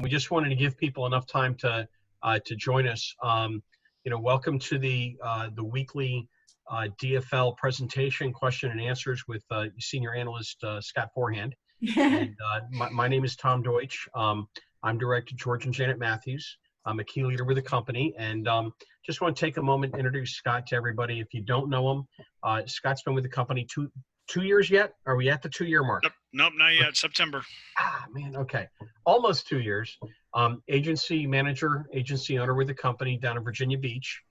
We just wanted to give people enough time to join us. Welcome to the weekly DFL presentation, question and answers with senior analyst Scott Forehand. And my name is Tom Deutsch. I'm Director George and Janet Matthews. I'm a key leader with the company, and just want to take a moment to introduce Scott to everybody. If you don't know him, Scott's been with the company two years yet? Are we at the 2-year mark? Nope, not yet. September. Ah, man, okay. Almost 2 years. Agency manager, agency owner with the company down in Virginia Beach.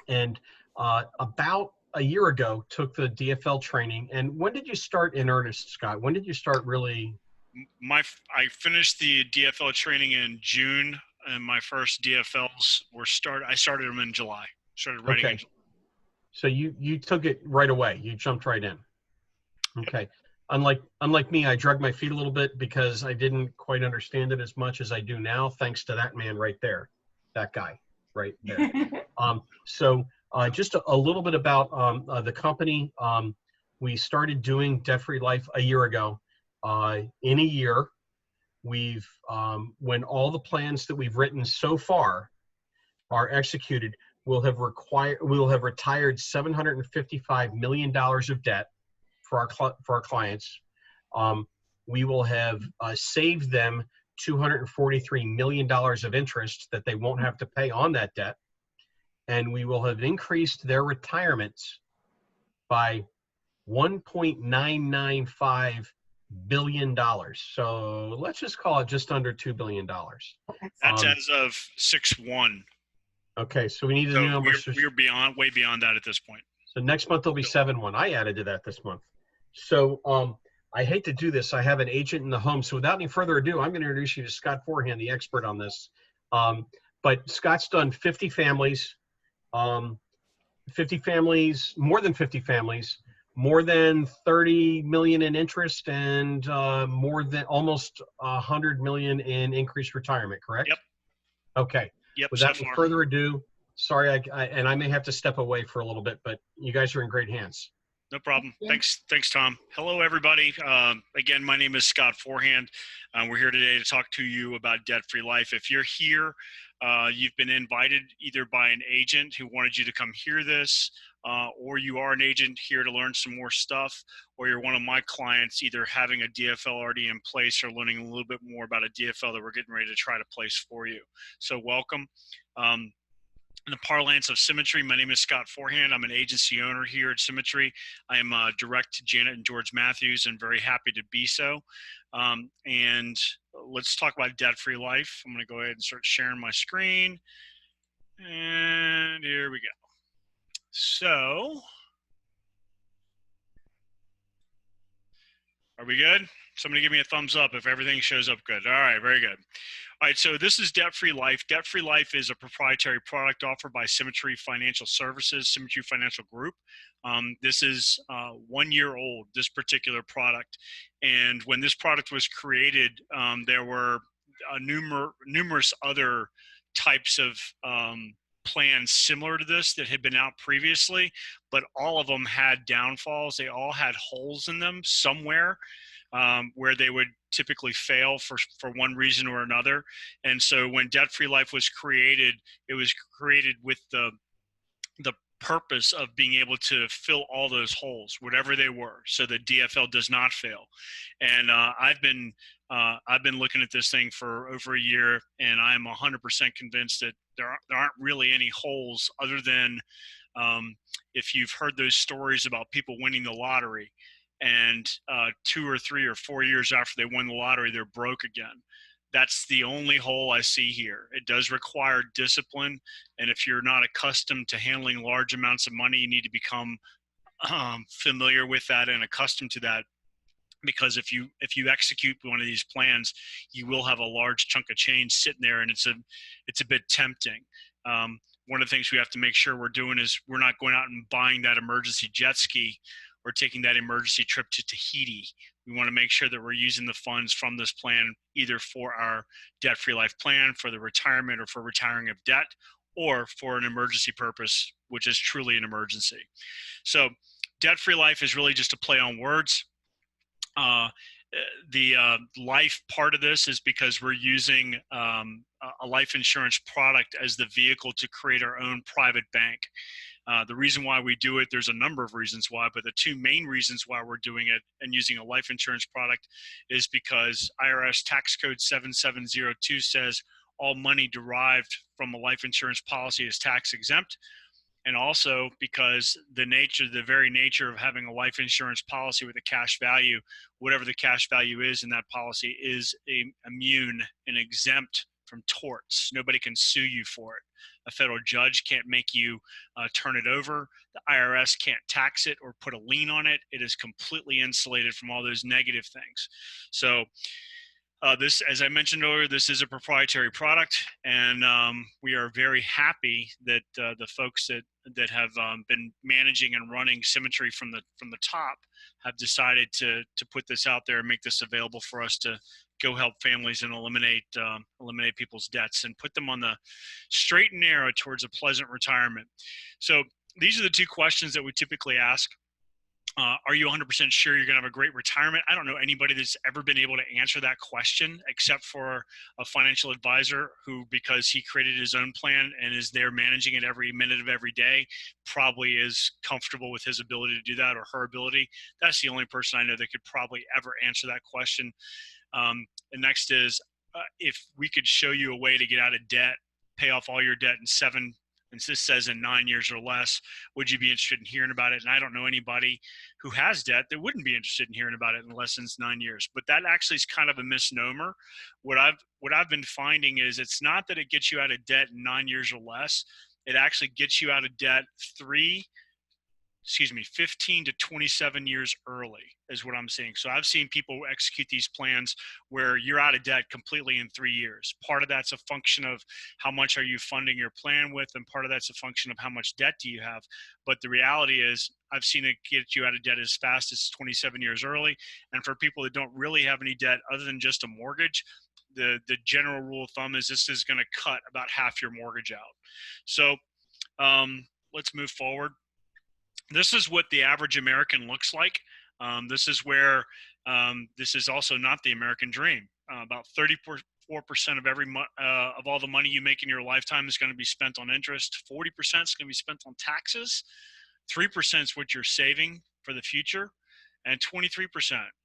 And about a year ago, took the DFL training. And when did you start in earnest, Scott? When did you start really? I finished the DFL training in June, and my first DFLs I started them in July. Started writing. Okay. So you took it right away. You jumped right in. Okay. Unlike me, I dragged my feet a little bit because I didn't quite understand it as much as I do now, thanks to that man right there, that guy right there. Just a little bit about the company. We started doing Debt-Free Life a year ago. In a year, we've when all the plans that we've written so far are executed, we'll have retired $755 million of debt for our clients. We will have saved them $243 million of interest that they won't have to pay on that debt. And we will have increased their retirements by $1.995 billion. So let's just call it just under $2 billion. That's as of 6/1. Okay, so we need a new number. We're way beyond that at this point. So next month will be 7/1. I added to that this month. So I hate to do this. I have an agent in the home. So without any further ado, I'm going to introduce you to Scott Forehand, the expert on this. But Scott's done 50 families, more than 50 families, more than 30 million in interest, and more than almost 100 million in increased retirement, correct? Yep. Okay. Yep. Without any further ado, sorry, I may have to step away for a little bit, but you guys are in great hands. No problem. Thanks, Tom. Hello, everybody. Again, my name is Scott Forehand. We're here today to talk to you about Debt-Free Life. If you're here, you've been invited either by an agent who wanted you to come hear this, or you are an agent here to learn some more stuff, or you're one of my clients either having a DFL already in place or learning a little bit more about a DFL that we're getting ready to try to place for you. So welcome. In the parlance of Symmetry, my name is Scott Forehand. I'm an agency owner here at Symmetry. I am direct to Janet and George Matthews and very happy to be so. And let's talk about Debt-Free Life. I'm going to go ahead and start sharing my screen. And here we go. So, are we good? Somebody give me a thumbs up if everything shows up good. All right, very good. All right, so this is Debt-Free Life. Debt-Free Life is a proprietary product offered by Symmetry Financial Services, Symmetry Financial Group. This is 1 year old, this particular product. And when this product was created, there were numerous other types of plans similar to this that had been out previously, but all of them had downfalls. They all had holes in them somewhere. Where they would typically fail for one reason or another. And so when Debt-Free Life was created, it was created with the purpose of being able to fill all those holes, whatever they were, so that DFL does not fail. And I've been looking at this thing for over a year, and I'm 100% convinced that there aren't really any holes other than if you've heard those stories about people winning the lottery, and 2 or 3 or 4 years after they win the lottery, they're broke again. That's the only hole I see here. It does require discipline, and if you're not accustomed to handling large amounts of money, you need to become familiar with that and accustomed to that. Because if you execute one of these plans, you will have a large chunk of change sitting there, and it's a bit tempting. One of the things we have to make sure we're doing is we're not going out and buying that emergency jet ski or taking that emergency trip to Tahiti. We want to make sure that we're using the funds from this plan either for our Debt-Free Life plan, for the retirement, or for retiring of debt, or for an emergency purpose, which is truly an emergency. So Debt-Free Life is really just a play on words. the life part of this is because we're using a life insurance product as the vehicle to create our own private bank. The reason why we do it, there's a number of reasons why, but the two main reasons why we're doing it and using a life insurance product is because IRS tax code 7702 says all money derived from a life insurance policy is tax exempt. And also because the very nature of having a life insurance policy with a cash value, whatever the cash value is in that policy, is immune and exempt from torts. Nobody can sue you for it. A federal judge can't make you turn it over. The IRS can't tax it or put a lien on it. It is completely insulated from all those negative things. So this, as I mentioned earlier, this is a proprietary product, and we are very happy that the folks that have been managing and running Symmetry from the top have decided to put this out there and make this available for us to go help families and eliminate people's debts and put them on the straight and narrow towards a pleasant retirement. So these are the two questions that we typically ask. Are you 100% sure you're going to have a great retirement? I don't know anybody that's ever been able to answer that question except for a financial advisor who, because he created his own plan and is there managing it every minute of every day, probably is comfortable with his ability to do that or her ability. That's the only person I know that could probably ever answer that question. The next is if we could show you a way to get out of debt, pay off all your debt in 7, and this says in 9 years or less, would you be interested in hearing about it? And I don't know anybody who has debt that wouldn't be interested in hearing about it in less than 9 years. But that actually is kind of a misnomer. What I've been finding is it's not that it gets you out of debt in 9 years or less. It actually gets you out of debt 15 to 27 years early is what I'm seeing. So I've seen people execute these plans where you're out of debt completely in 3 years. Part of that's a function of how much are you funding your plan with, and part of that's a function of how much debt do you have. But the reality is I've seen it get you out of debt as fast as 27 years early. And for people that don't really have any debt other than just a mortgage, the general rule of thumb is this is going to cut about half your mortgage out. So let's move forward. This is what the average American looks like. This is where this is also not the American dream. About 34% of all the money you make in your lifetime is going to be spent on interest. 40% is going to be spent on taxes. 3% is what you're saving for the future. And 23%,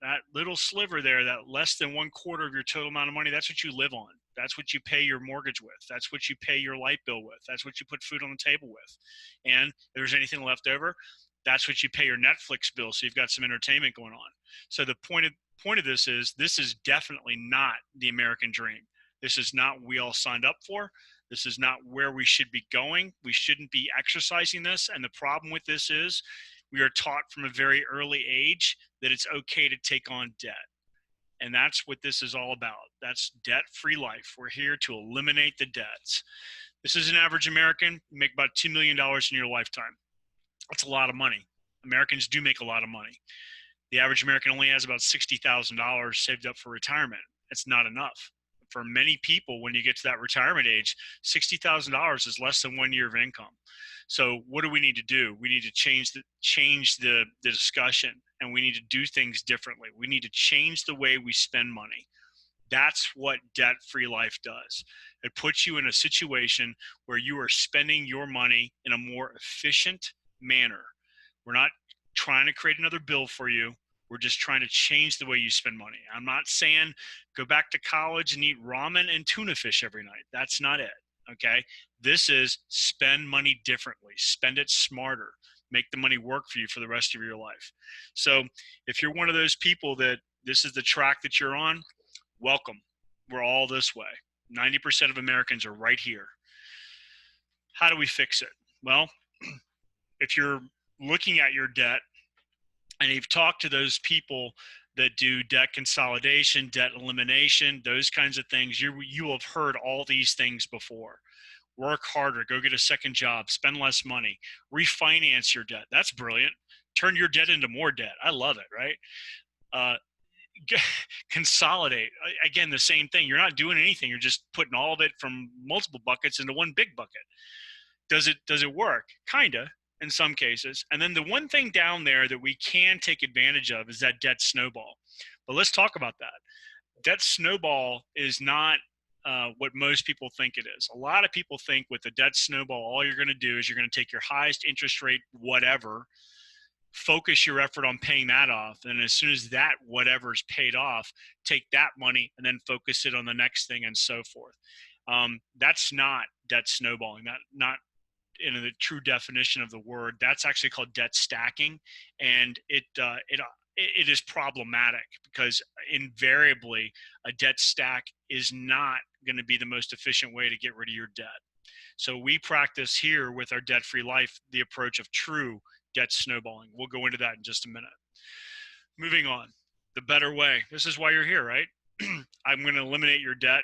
that little sliver there, that less than 1/4 of your total amount of money, that's what you live on. That's what you pay your mortgage with. That's what you pay your light bill with. That's what you put food on the table with. And if there's anything left over, that's what you pay your Netflix bill. So you've got some entertainment going on. So the point of this is definitely not the American dream. This is not what we all signed up for. This is not where we should be going. We shouldn't be exercising this. And the problem with this is we are taught from a very early age that it's okay to take on debt. And that's what this is all about. That's debt-free life. We're here to eliminate the debts. This is an average American. You make about $2 million in your lifetime. That's a lot of money. Americans do make a lot of money. The average American only has about $60,000 saved up for retirement. It's not enough. For many people, when you get to that retirement age, $60,000 is less than 1 year of income. So what do we need to do? We need to change the discussion, and we need to do things differently. We need to change the way we spend money. That's what debt-free life does. It puts you in a situation where you are spending your money in a more efficient manner. We're not trying to create another bill for you. We're just trying to change the way you spend money. I'm not saying go back to college and eat ramen and tuna fish every night. That's not it. Okay. This is spend money differently, spend it smarter, make the money work for you for the rest of your life. So if you're one of those people that this is the track that you're on, welcome. We're all this way. 90% of Americans are right here. How do we fix it? Well, if you're looking at your debt and you've talked to those people that do debt consolidation, debt elimination, those kinds of things, you will have heard all these things before. Work harder, go get a second job, spend less money, refinance your debt. That's brilliant. Turn your debt into more debt. I love it, right? Consolidate. Again, the same thing. You're not doing anything. You're just putting all of it from multiple buckets into one big bucket. Does it work? Kinda. In some cases. And then the one thing down there that we can take advantage of is that debt snowball. But let's talk about that. Debt snowball is not what most people think it is. A lot of people think with the debt snowball, all you're going to do is you're going to take your highest interest rate, whatever, focus your effort on paying that off. And as soon as that whatever is paid off, take that money and then focus it on the next thing and so forth. That's not debt snowballing. That not in the true definition of the word. That's actually called debt stacking, and it is problematic because invariably a debt stack is not going to be the most efficient way to get rid of your debt. So we practice here with our debt-free life the approach of true debt snowballing. We'll go into that in just a minute. Moving on, the better way. This is why you're here, right? I'm going to eliminate your debt,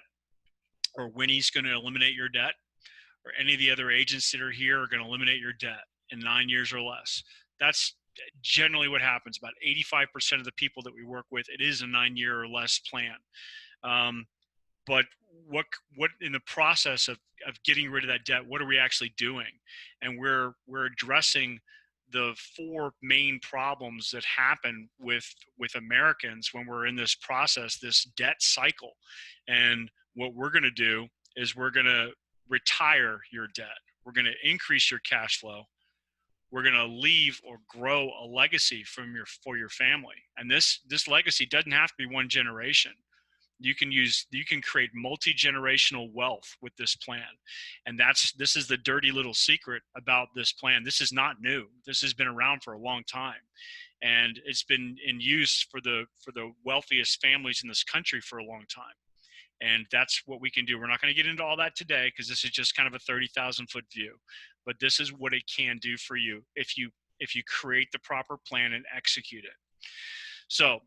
or Winnie's going to eliminate your debt, or any of the other agents that are here are going to eliminate your debt in 9 years or less. That's generally what happens. About 85% of the people that we work with, it is a 9-year or less plan. But what in the process of getting rid of that debt, what are we actually doing? And we're addressing the 4 main problems that happen with Americans when we're in this process, this debt cycle. And what we're going to do is we're going to retire your debt. We're going to increase your cash flow. We're going to leave or grow a legacy for your family. And this legacy doesn't have to be one generation. You can create multi-generational wealth with this plan. And this is the dirty little secret about this plan. This is not new. This has been around for a long time. And it's been in use for the wealthiest families in this country for a long time. And that's what we can do. We're not going to get into all that today because this is just kind of a 30,000 foot view, but this is what it can do for you if you create the proper plan and execute it. So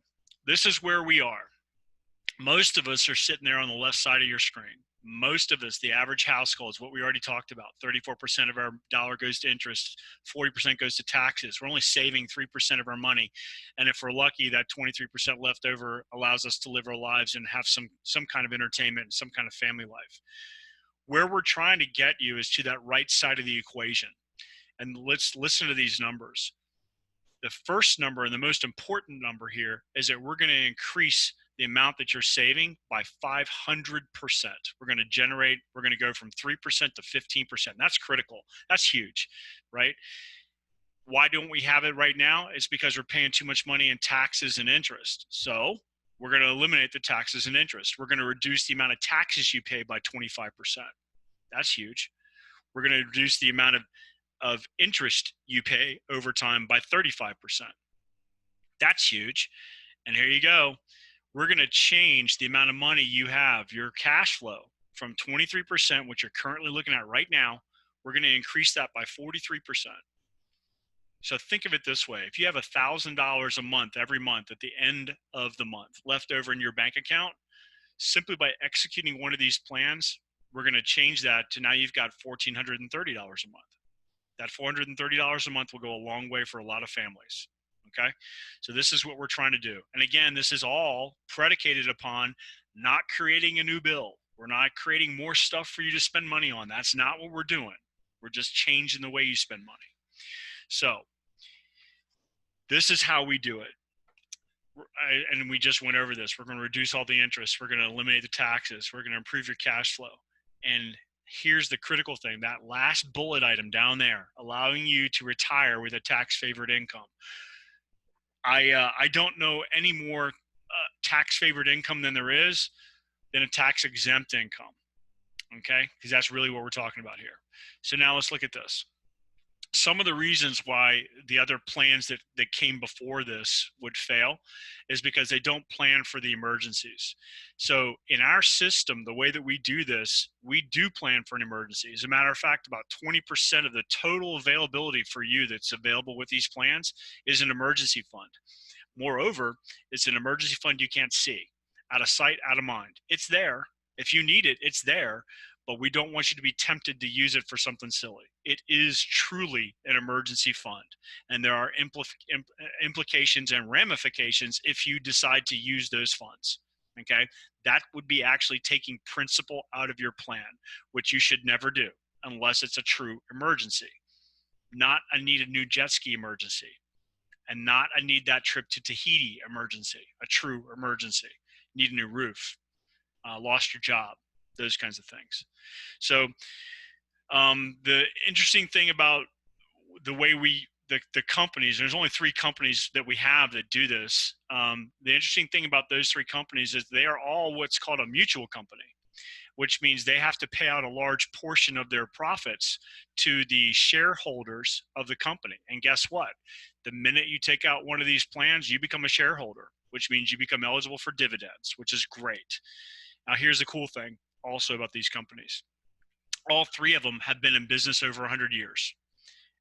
this is where we are. Most of us are sitting there on the left side of your screen. Most of us, the average household, is what we already talked about. 34% of our dollar goes to interest, 40% goes to taxes. We're only saving 3% of our money. And if we're lucky, that 23% left over allows us to live our lives and have some kind of entertainment and some kind of family life. Where we're trying to get you is to that right side of the equation. And let's listen to these numbers. The first number and the most important number here is that we're going to increase the amount that you're saving by 500%. We're going to go from 3% to 15%. That's critical. That's huge, right? Why don't we have it right now? It's because we're paying too much money in taxes and interest. So we're going to eliminate the taxes and interest. We're going to reduce the amount of taxes you pay by 25%. That's huge. We're going to reduce the amount of interest you pay over time by 35%. That's huge. And here you go. We're going to change the amount of money you have, your cash flow, from 23%, which you're currently looking at right now. We're going to increase that by 43%. So think of it this way. If you have $1,000 a month, every month at the end of the month left over in your bank account, simply by executing one of these plans, we're going to change that to now you've got $1,430 a month. That $430 a month will go a long way for a lot of families. Okay. So this is what we're trying to do. And again, this is all predicated upon not creating a new bill. We're not creating more stuff for you to spend money on. That's not what we're doing. We're just changing the way you spend money. So this is how we do it. And we just went over this. We're going to reduce all the interest. We're going to eliminate the taxes. We're going to improve your cash flow. And here's the critical thing, that last bullet item down there, allowing you to retire with a tax-favored income. I don't know any more tax-favored income than there is than a tax-exempt income, okay? Because that's really what we're talking about here. So now let's look at this. Some of the reasons why the other plans that came before this would fail is because they don't plan for the emergencies. So in our system, the way that we do this, we do plan for an emergency. As a matter of fact, about 20% of the total availability for you that's available with these plans is an emergency fund. Moreover, it's an emergency fund you can't see. Out of sight, out of mind. It's there. If you need it, it's there. But we don't want you to be tempted to use it for something silly. It is truly an emergency fund. And there are implications and ramifications if you decide to use those funds. Okay? That would be actually taking principal out of your plan, which you should never do unless it's a true emergency. Not a need a new jet ski emergency. and not I need that trip to Tahiti emergency, a true emergency, need a new roof, lost your job, those kinds of things. So the interesting thing about the way the companies, there's only 3 companies that we have that do this. The interesting thing about those 3 companies is they are all what's called a mutual company, which means they have to pay out a large portion of their profits to the shareholders of the company. And guess what? The minute you take out one of these plans, you become a shareholder, which means you become eligible for dividends, which is great. Now, here's the cool thing also about these companies. All 3 of them have been in business over 100 years,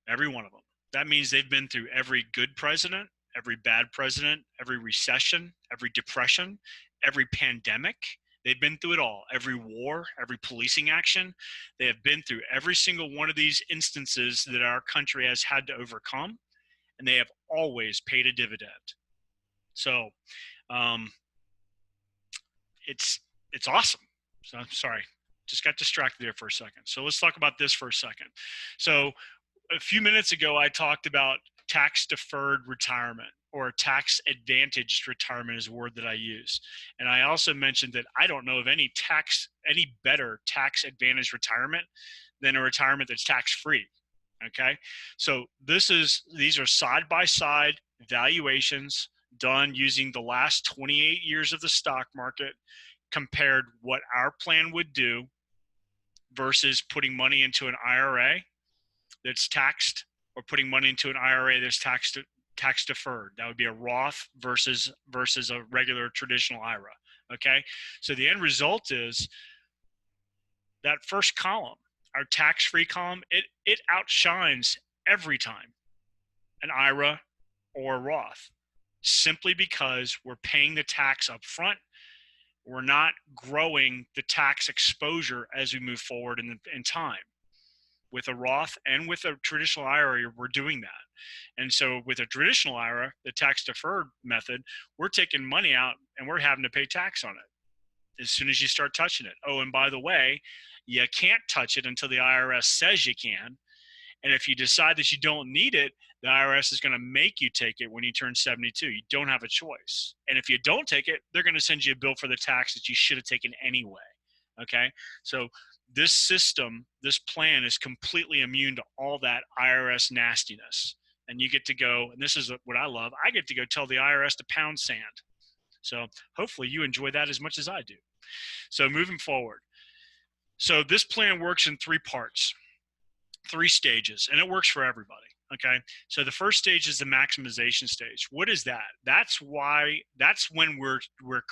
every one of them. That means they've been through every good president, every bad president, every recession, every depression, every pandemic. They've been through it all, every war, every policing action. They have been through every single one of these instances that our country has had to overcome, and they have always paid a dividend. So it's awesome. So I'm sorry, just got distracted there for a second. So let's talk about this for a second. So a few minutes ago, I talked about tax-deferred retirement, or tax-advantaged retirement is a word that I use. And I also mentioned that I don't know of any better tax-advantaged retirement than a retirement that's tax-free. Okay, so these are side-by-side valuations done using the last 28 years of the stock market, compared what our plan would do versus putting money into an IRA that's taxed, or putting money into an IRA that's tax deferred. That would be a Roth versus a regular traditional IRA. Okay, so the end result is that first column, our tax-free column, it outshines every time an IRA or a Roth, simply because we're paying the tax up front. We're not growing the tax exposure as we move forward in time. With a Roth and with a traditional IRA, we're doing that. And so with a traditional IRA, the tax deferred method, we're taking money out and we're having to pay tax on it as soon as you start touching it. Oh, and by the way, you can't touch it until the IRS says you can. And if you decide that you don't need it, the IRS is going to make you take it when you turn 72. You don't have a choice. And if you don't take it, they're going to send you a bill for the tax that you should have taken anyway. Okay, so this system, this plan is completely immune to all that IRS nastiness. And you get to go, and this is what I love, I get to go tell the IRS to pound sand. So hopefully you enjoy that as much as I do. So moving forward. So this plan works in 3 parts, 3 stages, and it works for everybody. Okay, so the first stage is the maximization stage. What is that? That's when we're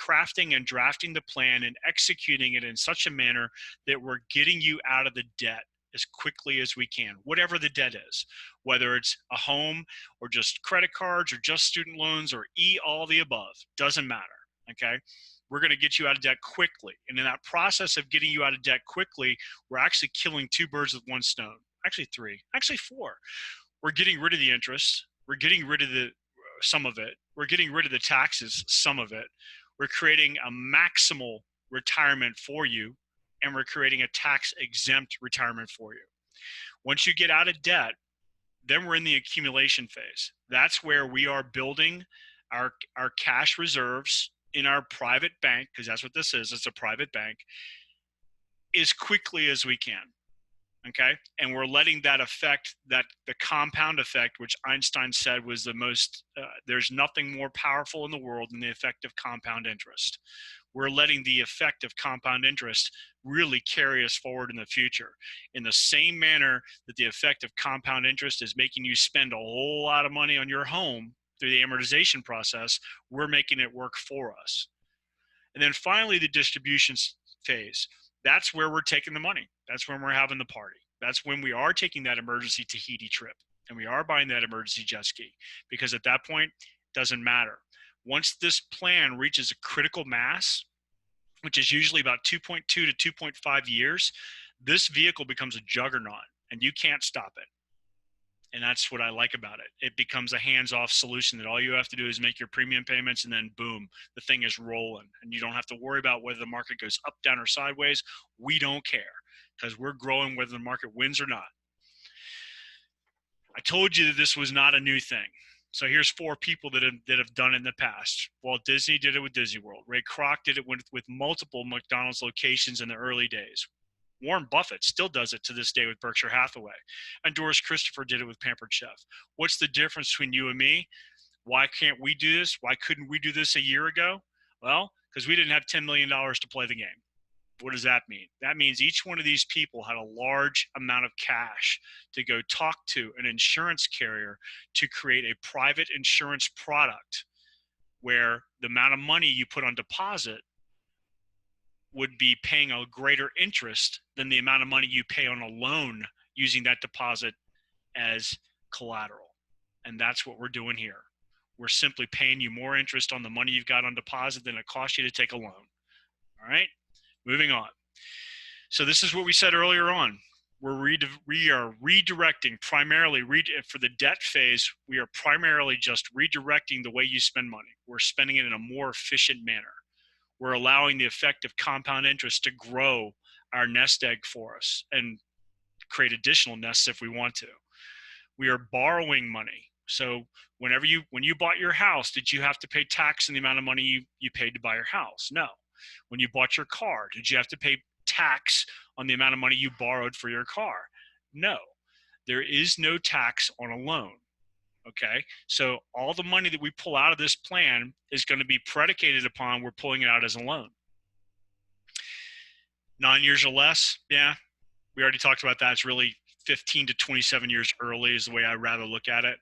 crafting and drafting the plan and executing it in such a manner that we're getting you out of the debt as quickly as we can, whatever the debt is, whether it's a home or just credit cards or just student loans or all the above, doesn't matter. Okay, we're going to get you out of debt quickly, and in that process of getting you out of debt quickly, we're actually killing 2 birds with 1 stone. Actually 3, actually 4. We're getting rid of the interest. We're getting rid of some of it. We're getting rid of the taxes, some of it. We're creating a maximal retirement for you, and we're creating a tax-exempt retirement for you. Once you get out of debt, then we're in the accumulation phase. That's where we are building our cash reserves in our private bank, because that's what this is. It's a private bank, as quickly as we can. Okay, and we're letting that effect, that the compound effect, which Einstein said was the most, there's nothing more powerful in the world than the effect of compound interest. We're letting the effect of compound interest really carry us forward in the future, in the same manner that the effect of compound interest is making you spend a whole lot of money on your home through the amortization process. We're making it work for us. And then finally, the distribution phase. That's where we're taking the money. That's when we're having the party. That's when we are taking that emergency Tahiti trip, and we are buying that emergency jet ski, because at that point, it doesn't matter. Once this plan reaches a critical mass, which is usually about 2.2 to 2.5 years, this vehicle becomes a juggernaut, and you can't stop it. And that's what I like about it. It becomes a hands-off solution that all you have to do is make your premium payments, and then boom, the thing is rolling. And you don't have to worry about whether the market goes up, down, or sideways. We don't care, because we're growing whether the market wins or not. I told you that this was not a new thing. So here's 4 people that have done it in the past. Walt Disney did it with Disney World. Ray Kroc did it with multiple McDonald's locations in the early days. Warren Buffett still does it to this day with Berkshire Hathaway. And Doris Christopher did it with Pampered Chef. What's the difference between you and me? Why can't we do this? Why couldn't we do this a year ago? Well, because we didn't have $10 million to play the game. What does that mean? That means each one of these people had a large amount of cash to go talk to an insurance carrier to create a private insurance product where the amount of money you put on deposit would be paying a greater interest than the amount of money you pay on a loan using that deposit as collateral. And that's what we're doing here. We're simply paying you more interest on the money you've got on deposit than it costs you to take a loan. All right, moving on. So this is what we said earlier on. We are redirecting primarily for the debt phase. We are primarily just redirecting the way you spend money. We're spending it in a more efficient manner. We're allowing the effect of compound interest to grow our nest egg for us and create additional nests if we want to. We are borrowing money. So when you bought your house, did you have to pay tax on the amount of money you paid to buy your house? No. When you bought your car, did you have to pay tax on the amount of money you borrowed for your car? No. There is no tax on a loan. Okay, so all the money that we pull out of this plan is going to be predicated upon we're pulling it out as a loan. 9 years or less, yeah, we already talked about that. It's really 15 to 27 years early is the way I'd rather look at it.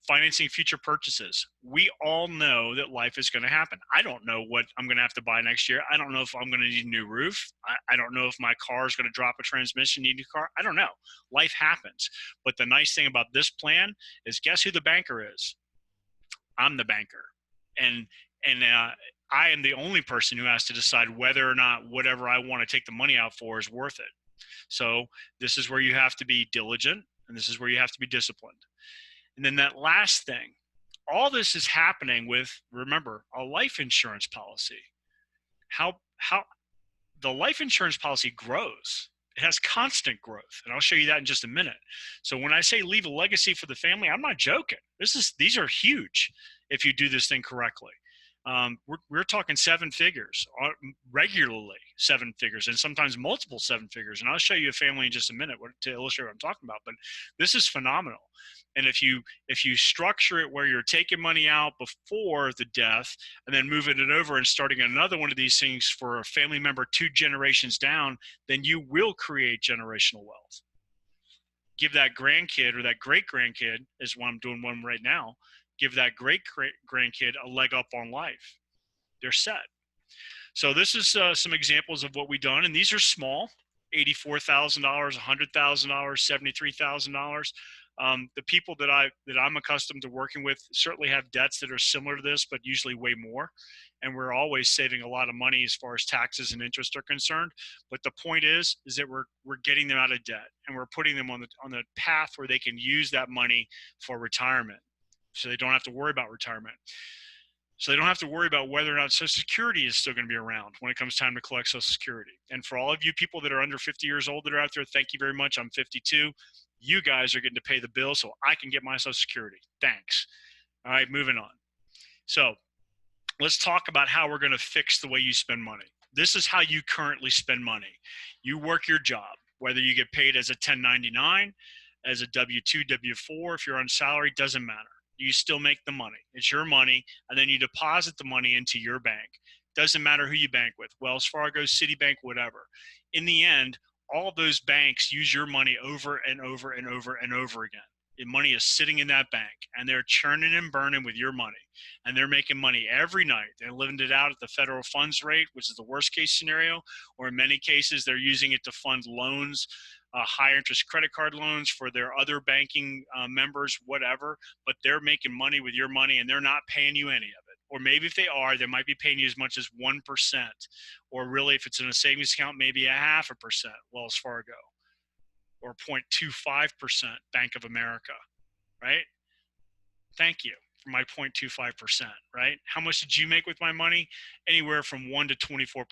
Financing future purchases. We all know that life is going to happen. I don't know what I'm going to have to buy next year. I don't know if I'm going to need a new roof. I don't know if my car is going to drop a transmission, need a new car. I don't know. Life happens. But the nice thing about this plan is guess who the banker is? I'm the banker. And I am the only person who has to decide whether or not whatever I want to take the money out for is worth it. So this is where you have to be diligent, and this is where you have to be disciplined. And then that last thing, all this is happening with, remember, a life insurance policy. How the life insurance policy grows. It has constant growth. And I'll show you that in just a minute. So when I say leave a legacy for the family, I'm not joking. These are huge if you do this thing correctly. We're talking 7 figures, regularly 7 figures, and sometimes multiple 7 figures. And I'll show you a family in just a minute to illustrate what I'm talking about. But this is phenomenal. And if you structure it where you're taking money out before the death and then moving it over and starting another one of these things for a family member 2 generations down, then you will create generational wealth. Give that grandkid or that great grandkid, is what I'm doing one right now, give that great grandkid a leg up on life. They're set. So this is some examples of what we've done, and these are small: $84,000, $100,000, $73,000. The people that I'm accustomed to working with certainly have debts that are similar to this, but usually way more. And we're always saving a lot of money as far as taxes and interest are concerned. But the point is that we're getting them out of debt, and we're putting them on the path where they can use that money for retirement. So they don't have to worry about retirement. So they don't have to worry about whether or not Social Security is still going to be around when it comes time to collect Social Security. And for all of you people that are under 50 years old that are out there, thank you very much. I'm 52. You guys are getting to pay the bill so I can get my Social Security. Thanks. All right, moving on. So let's talk about how we're going to fix the way you spend money. This is how you currently spend money. You work your job, whether you get paid as a 1099, as a W-2, W-4, if you're on salary, doesn't matter. You still make the money. It's your money, and then you deposit the money into your bank. Doesn't matter who you bank with, Wells Fargo, Citibank, whatever. In the end, all of those banks use your money over and over and over and over again. The money is sitting in that bank, and they're churning and burning with your money, and they're making money every night. They're living it out at the federal funds rate, which is the worst case scenario, or in many cases, they're using it to fund loans, high interest credit card loans for their other banking members, whatever, but they're making money with your money, and they're not paying you any of it. Or maybe if they are, they might be paying you as much as 1%, or really if it's in a savings account, maybe 0.5%, Wells Fargo, or 0.25%, Bank of America, right? Thank you for my 0.25%, right? How much did you make with my money? Anywhere from 1 to 24%.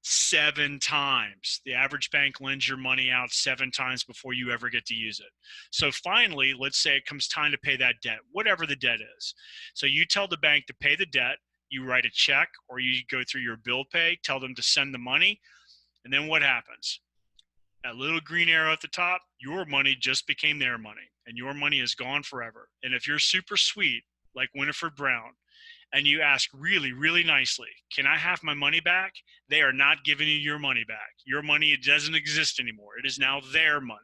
7 times. The average bank lends your money out 7 times before you ever get to use it. So finally, let's say it comes time to pay that debt, whatever the debt is. So you tell the bank to pay the debt, you write a check, or you go through your bill pay, tell them to send the money, and then what happens? That little green arrow at the top, your money just became their money, and your money is gone forever. And if you're super sweet, like Winifred Brown, and you ask really, really nicely, can I have my money back? They are not giving you your money back. Your money, it doesn't exist anymore. It is now their money.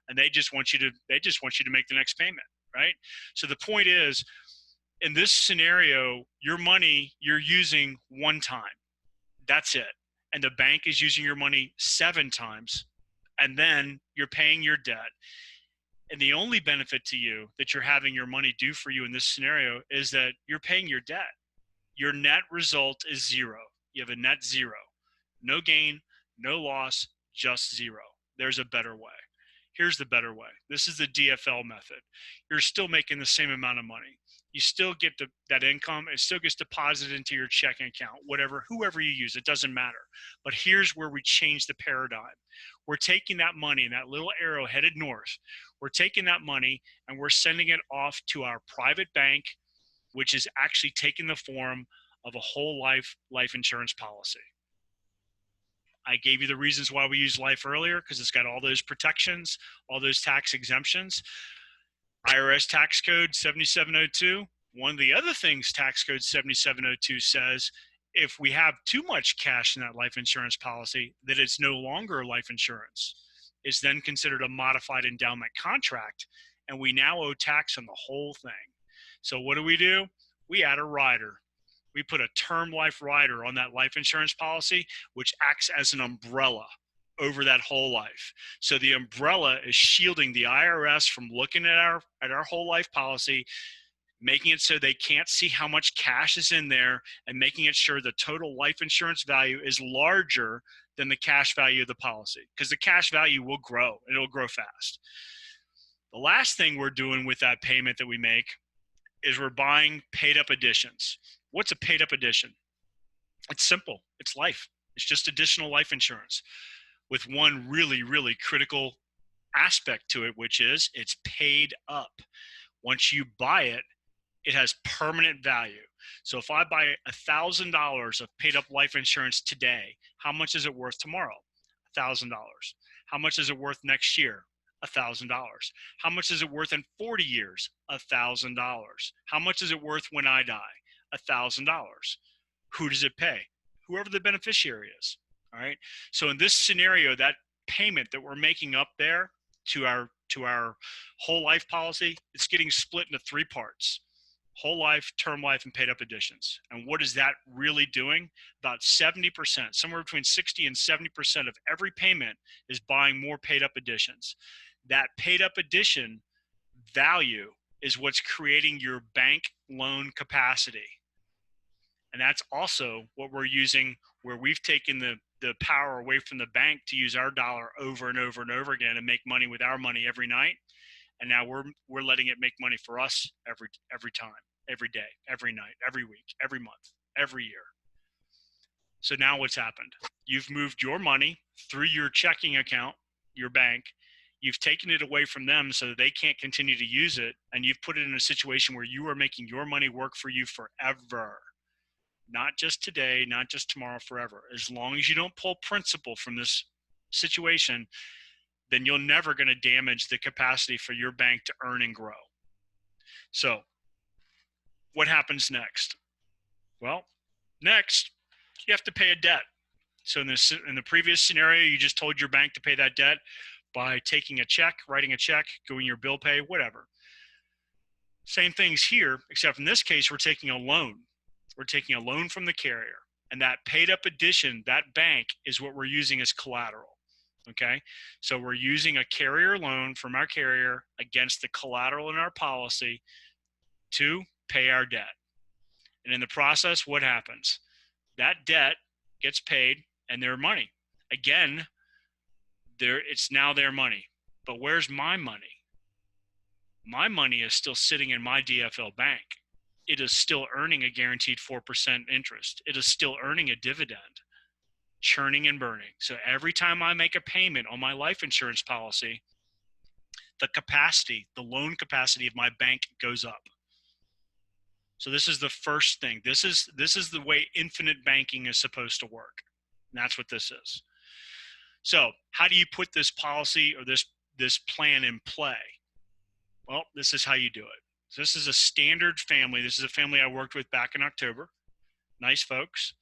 And they just want you to make the next payment, right? So the point is, in this scenario, your money you're using one time. That's it. And the bank is using your money 7 times, and then you're paying your debt. And the only benefit to you that you're having your money do for you in this scenario is that you're paying your debt. Your net result is 0. You have a net 0. No gain, no loss, just 0. There's a better way. Here's the better way. This is the DFL method. You're still making the same amount of money. You still get that income. It still gets deposited into your checking account, whoever you use, it doesn't matter. But here's where we change the paradigm. We're taking that money and that little arrow headed north. We're taking that money and we're sending it off to our private bank, which is actually taking the form of a whole life insurance policy. I gave you the reasons why we use life earlier, because it's got all those protections, all those tax exemptions. IRS tax code 7702. One of the other things tax code 7702 says, if we have too much cash in that life insurance policy, that it's no longer life insurance. It's then considered a modified endowment contract, and we now owe tax on the whole thing. So what do? We add a rider. We put a term life rider on that life insurance policy, which acts as an umbrella over that whole life. So the umbrella is shielding the IRS from looking at our whole life policy, making it so they can't see how much cash is in there, and making it sure the total life insurance value is larger than the cash value of the policy, because the cash value will grow, and it'll grow fast. The last thing we're doing with that payment that we make is we're buying paid up additions. What's a paid up addition? It's simple. It's life. It's just additional life insurance with one really, really critical aspect to it, which is it's paid up. Once you buy it, it has permanent value. So if I buy $1,000 of paid up life insurance today, how much is it worth tomorrow? $1,000. How much is it worth next year? $1,000. How much is it worth in 40 years? $1,000. How much is it worth when I die? $1,000. Who does it pay? Whoever the beneficiary is. All right. So in this scenario, that payment that we're making up there to our whole life policy, it's getting split into 3 parts: whole life, term life, and paid up additions. And what is that really doing? About 70%, somewhere between 60 and 70% of every payment is buying more paid up additions. That paid up addition value is what's creating your bank loan capacity. And that's also what we're using, where we've taken the power away from the bank to use our dollar over and over and over again and make money with our money every night. And now we're letting it make money for us every time, every day, every night, every week, every month, every year. So now what's happened? You've moved your money through your checking account, your bank. You've taken it away from them so that they can't continue to use it. And you've put it in a situation where you are making your money work for you forever. Not just today, not just tomorrow, forever. As long as you don't pull principal from this situation, then you're never going to damage the capacity for your bank to earn and grow. So what happens next? Well, next, you have to pay a debt. So in the previous scenario, you just told your bank to pay that debt by taking a check, writing a check, doing your bill pay, whatever. Same things here, except in this case, we're taking a loan. We're taking a loan from the carrier. And that paid up addition, that bank, is what we're using as collateral. Okay, so we're using a carrier loan from our carrier against the collateral in our policy to pay our debt. And in the process, what happens? That debt gets paid and their money. Again, it's now their money. But where's my money? My money is still sitting in my DFL bank. It is still earning a guaranteed 4% interest. It is still earning a dividend, churning and burning. So every time I make a payment on my life insurance policy, the capacity, the loan capacity of my bank goes up. So this is the first thing. This is the way infinite banking is supposed to work. And that's what this is. So how do you put this policy or this plan in play? Well, this is how you do it. So this is a standard family. This is a family I worked with back in October. Nice folks,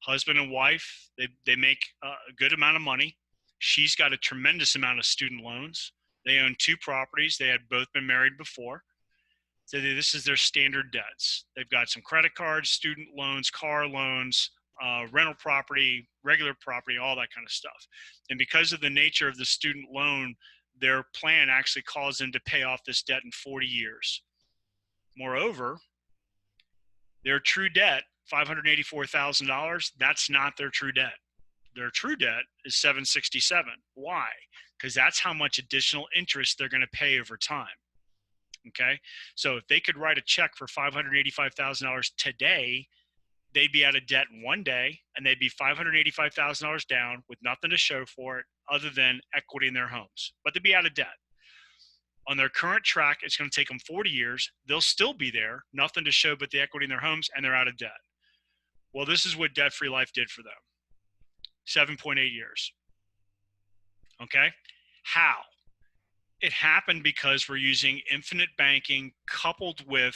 husband and wife. They make a good amount of money. She's got a tremendous amount of student loans. They own 2 properties. They had both been married before. So this is their standard debts. They've got some credit cards, student loans, car loans, rental property, regular property, all that kind of stuff. And because of the nature of the student loan, their plan actually calls them to pay off this debt in 40 years. Moreover, their true debt, $584,000, that's not their true debt. Their true debt is $767,000. Why? Because that's how much additional interest they're going to pay over time. Okay, so if they could write a check for $585,000 today, they'd be out of debt in one day, and they'd be $585,000 down with nothing to show for it other than equity in their homes. But they'd be out of debt. On their current track, it's going to take them 40 years. They'll still be there, nothing to show but the equity in their homes, and they're out of debt. Well, this is what debt-free life did for them. 7.8 years. Okay, how? It happened because we're using infinite banking coupled with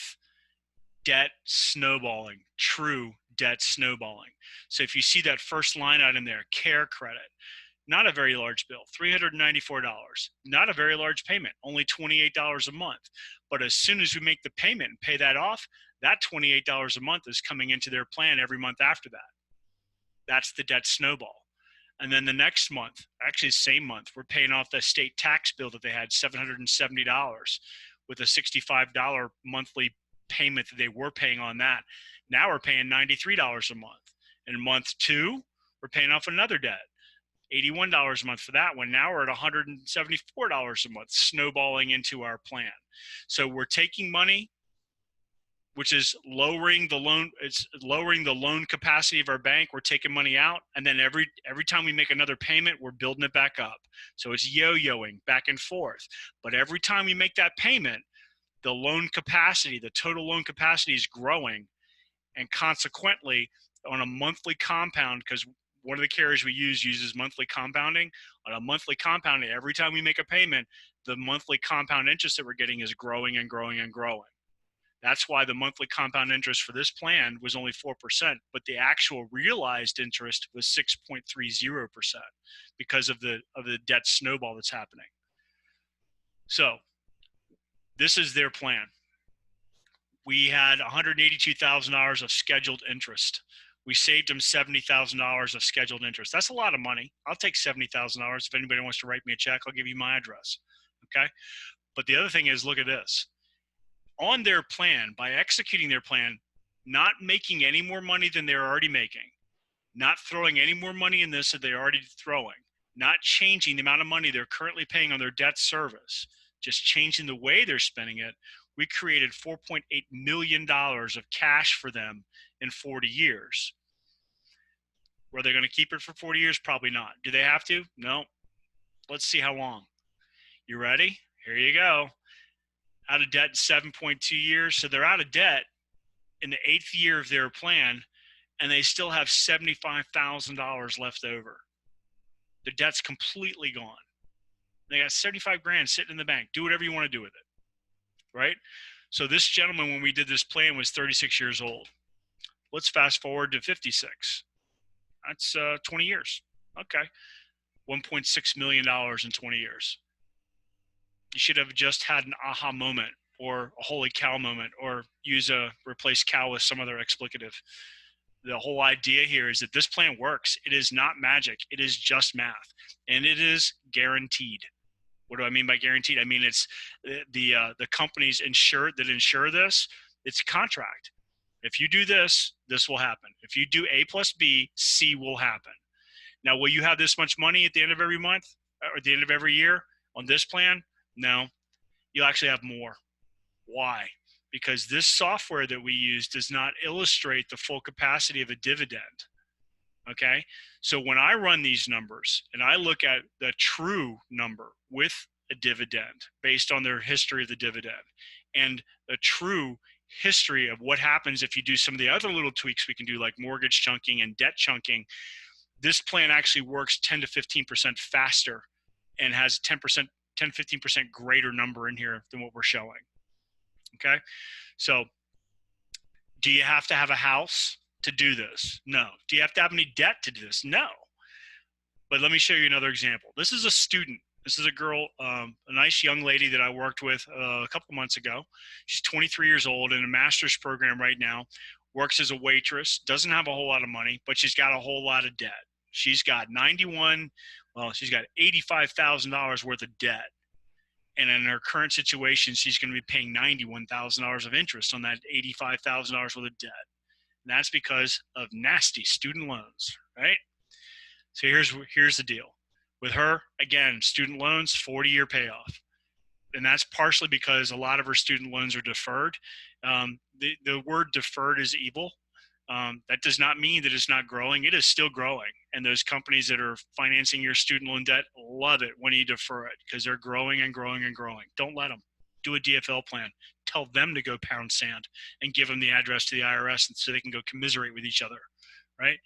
debt snowballing, true debt snowballing. So if you see that first line item there, care credit, not a very large bill, $394, not a very large payment, only $28 a month. But as soon as we make the payment and pay that off, that $28 a month is coming into their plan every month after that. That's the debt snowball. And then the next month, actually the same month, we're paying off the state tax bill that they had, $770, with a $65 monthly payment that they were paying on that. Now we're paying $93 a month. And in month 2, we're paying off another debt, $81 a month for that one. Now we're at $174 a month, snowballing into our plan. So we're taking money, which is lowering the loan. It's lowering the loan capacity of our bank. We're taking money out, and then every time we make another payment, we're building it back up. So it's yo-yoing back and forth. But every time we make that payment, the loan capacity, the total loan capacity is growing, and consequently, on a monthly compound, because one of the carriers we uses monthly compounding. On a monthly compounding, every time we make a payment, the monthly compound interest that we're getting is growing and growing and growing. That's why the monthly compound interest for this plan was only 4%, but the actual realized interest was 6.30% because of the debt snowball that's happening. So this is their plan. We had $182,000 of scheduled interest. We saved them $70,000 of scheduled interest. That's a lot of money. I'll take $70,000. If anybody wants to write me a check, I'll give you my address. Okay. But the other thing is, look at this. On their plan, by executing their plan, not making any more money than they're already making, not throwing any more money in this that they're already throwing, not changing the amount of money they're currently paying on their debt service, just changing the way they're spending it, we created $4.8 million of cash for them in 40 years. Were they going to keep it for 40 years? Probably not. Do they have to? No. Let's see how long. You ready? Here you go. Out of debt in 7.2 years. So they're out of debt in the 8th year of their plan, and they still have $75,000 left over. Their debt's completely gone. They got 75 grand sitting in the bank. Do whatever you want to do with it, right? So this gentleman, when we did this plan, was 36 years old. Let's fast forward to 56. That's 20 years. Okay. $1.6 million in 20 years. You should have just had an aha moment or a holy cow moment, or replace cow with some other explicative. The whole idea here is that this plan works. It is not magic. It is just math, and it is guaranteed. What do I mean by guaranteed? I mean, it's the companies insure this. It's a contract. If you do this, this will happen. If you do A plus B, C will happen. Now, will you have this much money at the end of every month or at the end of every year on this plan? No, you'll actually have more. Why? Because this software that we use does not illustrate the full capacity of a dividend. Okay. So when I run these numbers and I look at the true number with a dividend based on their history of the dividend and the true history of what happens if you do some of the other little tweaks we can do, like mortgage chunking and debt chunking, this plan actually works 10 to 15% faster and has 10%, 10, 15% greater number in here than what we're showing. Okay. So do you have to have a house to do this? No. Do you have to have any debt to do this? No. But let me show you another example. This is a student. This is a girl, a nice young lady that I worked with a couple of months ago. She's 23 years old in a master's program right now, works as a waitress, doesn't have a whole lot of money, but she's got a whole lot of debt. She's got she's got $85,000 worth of debt. And in her current situation, she's going to be paying $91,000 of interest on that $85,000 worth of debt. And that's because of nasty student loans, right? So here's the deal. With her, again, student loans, 40-year payoff. And that's partially because a lot of her student loans are deferred. The word deferred is evil. That does not mean that it's not growing. It is still growing. And those companies that are financing your student loan debt love it when you defer it because they're growing and growing and growing. Don't let them. Do a DFL plan. Tell them to go pound sand and give them the address to the IRS so they can go commiserate with each other, right?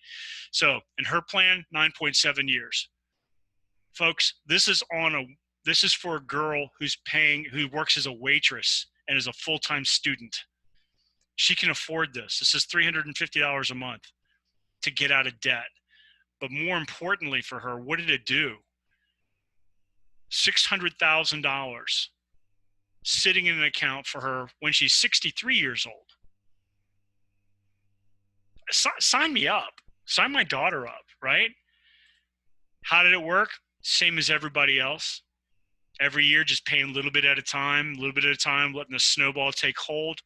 So in her plan, 9.7 years. Folks, this is for a girl who works as a waitress and is a full-time student. She can afford this. This is $350 a month to get out of debt. But more importantly for her, what did it do? $600,000 sitting in an account for her when she's 63 years old. Sign me up. Sign my daughter up, right? How did it work? Same as everybody else. Every year, just paying a little bit at a time, letting the snowball take hold.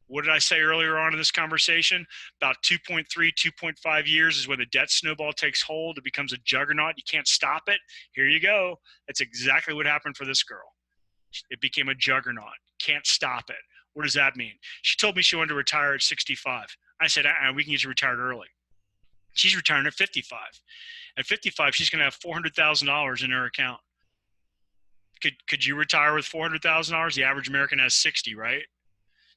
What did I say earlier on in this conversation? About 2.3, 2.5 years is when the debt snowball takes hold. It becomes a juggernaut. You can't stop it. Here you go. That's exactly what happened for this girl. It became a juggernaut. Can't stop it. What does that mean? She told me she wanted to retire at 65. I said, we can get you retired early. She's retiring at 55. At 55, she's going to have $400,000 in her account. Could you retire with $400,000? The average American has 60, right?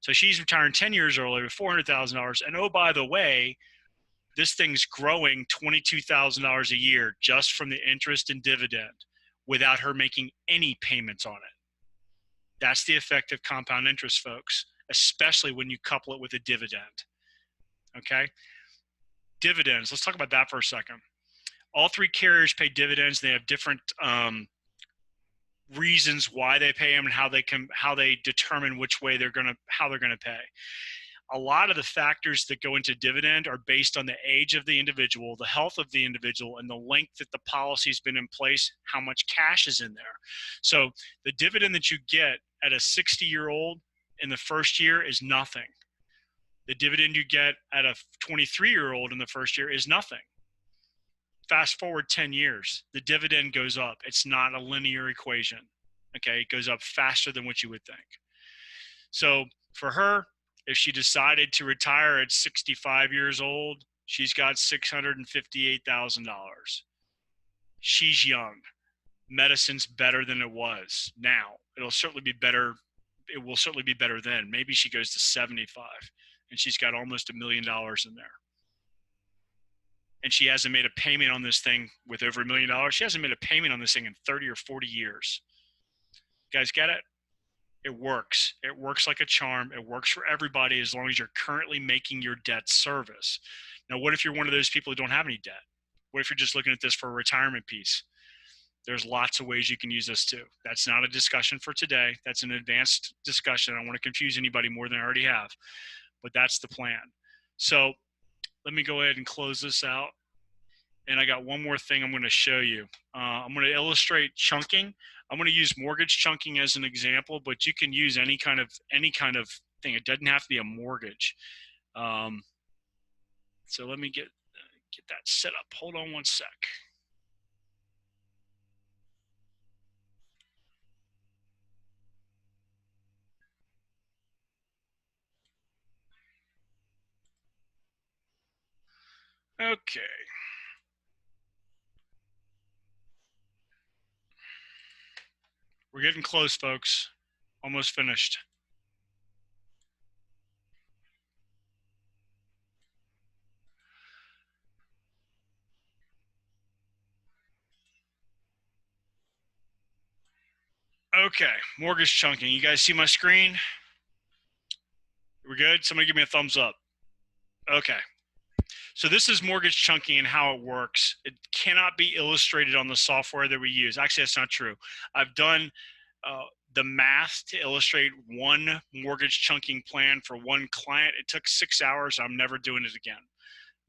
So she's retiring 10 years early with $400,000. And oh, by the way, this thing's growing $22,000 a year just from the interest and dividend without her making any payments on it. That's the effect of compound interest, folks, especially when you couple it with a dividend. Okay? Dividends. Let's talk about that for a second. All three carriers pay dividends. They have different reasons why they pay them and how they determine which way how they're gonna pay. A lot of the factors that go into dividend are based on the age of the individual, the health of the individual, and the length that the policy's been in place, how much cash is in there. So the dividend that you get at a 60-year-old in the first year is nothing. The dividend you get at a 23-year-old in the first year is nothing. Fast forward 10 years, the dividend goes up. It's not a linear equation. Okay, it goes up faster than what you would think. So for her, if she decided to retire at 65 years old, she's got $658,000. She's young. Medicine's better than it was now. It'll certainly be better. It will certainly be better then. Maybe she goes to 75 and she's got almost $1 million in there. And she hasn't made a payment on this thing with over $1 million. She hasn't made a payment on this thing in 30 or 40 years. You guys get it? It works. It works like a charm. It works for everybody as long as you're currently making your debt service. Now, what if you're one of those people who don't have any debt? What if you're just looking at this for a retirement piece? There's lots of ways you can use this too. That's not a discussion for today. That's an advanced discussion. I don't want to confuse anybody more than I already have, but that's the plan. So let me go ahead and close this out. And I got one more thing I'm going to show you. I'm going to illustrate chunking. I'm going to use mortgage chunking as an example, but you can use any kind of thing. It doesn't have to be a mortgage. So let me get that set up. Hold on one sec. Okay. We're getting close, folks. Almost finished. Okay, mortgage chunking. You guys see my screen? We're good? Somebody give me a thumbs up. Okay. So this is mortgage chunking and how it works. It cannot be illustrated on the software that we use. Actually, that's not true. I've done the math to illustrate one mortgage chunking plan for one client. It took 6 hours. I'm never doing it again.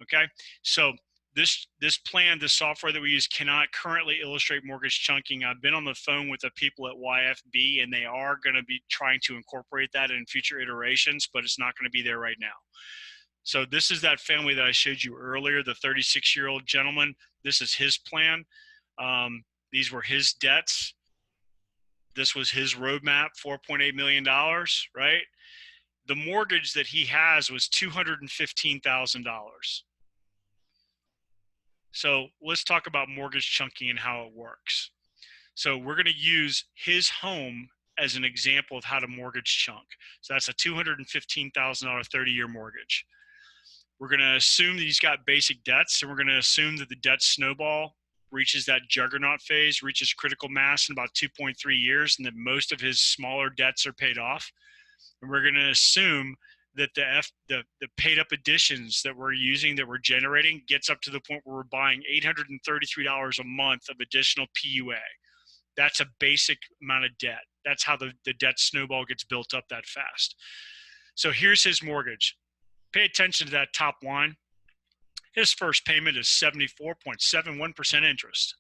Okay. So this plan, the software that we use cannot currently illustrate mortgage chunking. I've been on the phone with the people at YFB and they are going to be trying to incorporate that in future iterations, but it's not going to be there right now. So this is that family that I showed you earlier, the 36-year-old gentleman. This is his plan. These were his debts. This was his roadmap, $4.8 million, right? The mortgage that he has was $215,000. So let's talk about mortgage chunking and how it works. So we're going to use his home as an example of how to mortgage chunk. So that's a $215,000 30-year mortgage. We're going to assume that he's got basic debts, and we're going to assume that the debt snowball reaches that juggernaut phase, reaches critical mass in about 2.3 years, and that most of his smaller debts are paid off. And we're going to assume that the paid up additions that we're using, that we're generating, gets up to the point where we're buying $833 a month of additional PUA. That's a basic amount of debt. That's how the debt snowball gets built up that fast. So here's his mortgage. Pay attention to that top line. His first payment is 74.71% interest.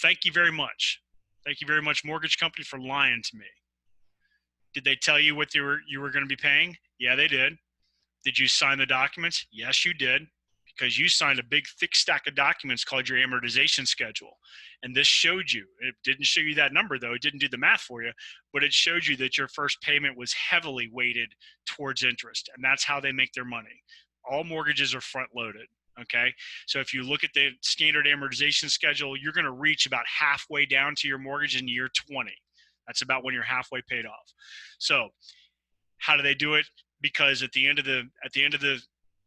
Thank you very much. Thank you very much, mortgage company, for lying to me. Did they tell you what you were going to be paying? Yeah, they did. Did you sign the documents? Yes, you did, because you signed a big thick stack of documents called your amortization schedule. And this showed you, it didn't show you that number though, it didn't do the math for you, but it showed you that your first payment was heavily weighted towards interest. And that's how they make their money. All mortgages are front loaded. Okay. So if you look at the standard amortization schedule, you're going to reach about halfway down to your mortgage in year 20. That's about when you're halfway paid off. So how do they do it? Because at the end of the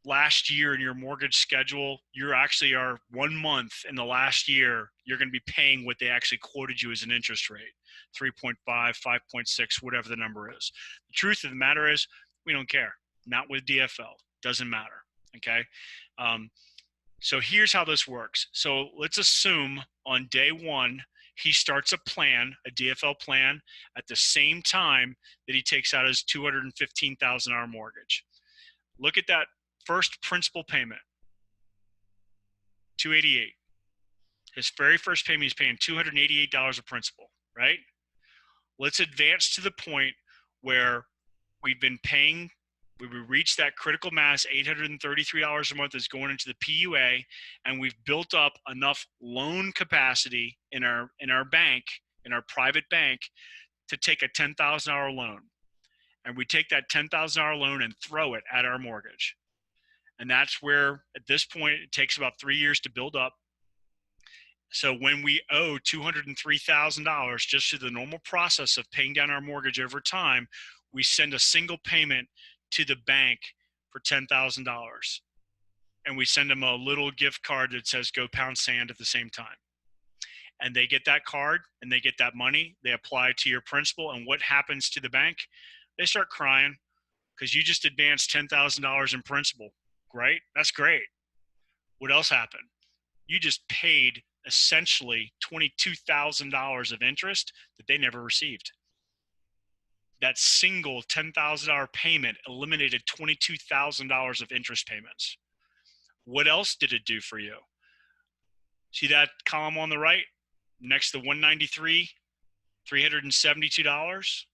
last year in your mortgage schedule, you actually are 1 month in the last year, you're going to be paying what they actually quoted you as an interest rate, 3.5, 5.6, whatever the number is. The truth of the matter is, we don't care. Not with DFL. Doesn't matter. Okay. So here's how this works. So let's assume on day one, he starts a plan, a DFL plan, at the same time that he takes out his $215,000 mortgage. Look at that first principal payment, $288. His very first payment, he's paying $288 of principal, right? Let's advance to the point where we've been paying, we reached that critical mass, $833 a month is going into the PUA, and we've built up enough loan capacity in our bank, in our private bank, to take a $10,000 loan. And we take that $10,000 loan and throw it at our mortgage. And that's where, at this point, it takes about 3 years to build up. So when we owe $203,000 just through the normal process of paying down our mortgage over time, we send a single payment to the bank for $10,000. And we send them a little gift card that says go pound sand at the same time. And they get that card and they get that money. They apply it to your principal. And what happens to the bank? They start crying because you just advanced $10,000 in principal. Great. That's great. What else happened? You just paid essentially $22,000 of interest that they never received. That single $10,000 payment eliminated $22,000 of interest payments. What else did it do for you? See that column on the right next to 193, $372?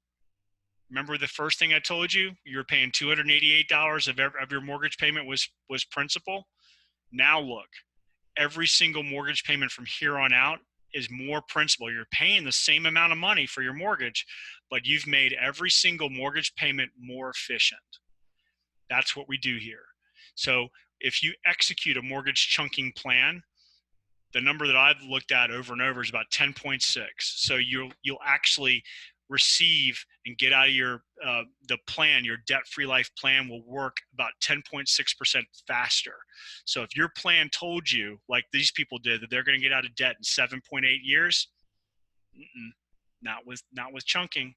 Remember the first thing I told you? You were paying $288 of your mortgage payment was principal. Now look, every single mortgage payment from here on out is more principal. You're paying the same amount of money for your mortgage, but you've made every single mortgage payment more efficient. That's what we do here. So if you execute a mortgage chunking plan, the number that I've looked at over and over is about 10.6. So you'll actually receive and get out of your the plan. Your debt-free life plan will work about 10.6% faster. So if your plan told you, like these people did, that they're going to get out of debt in 7.8 years, not with chunking.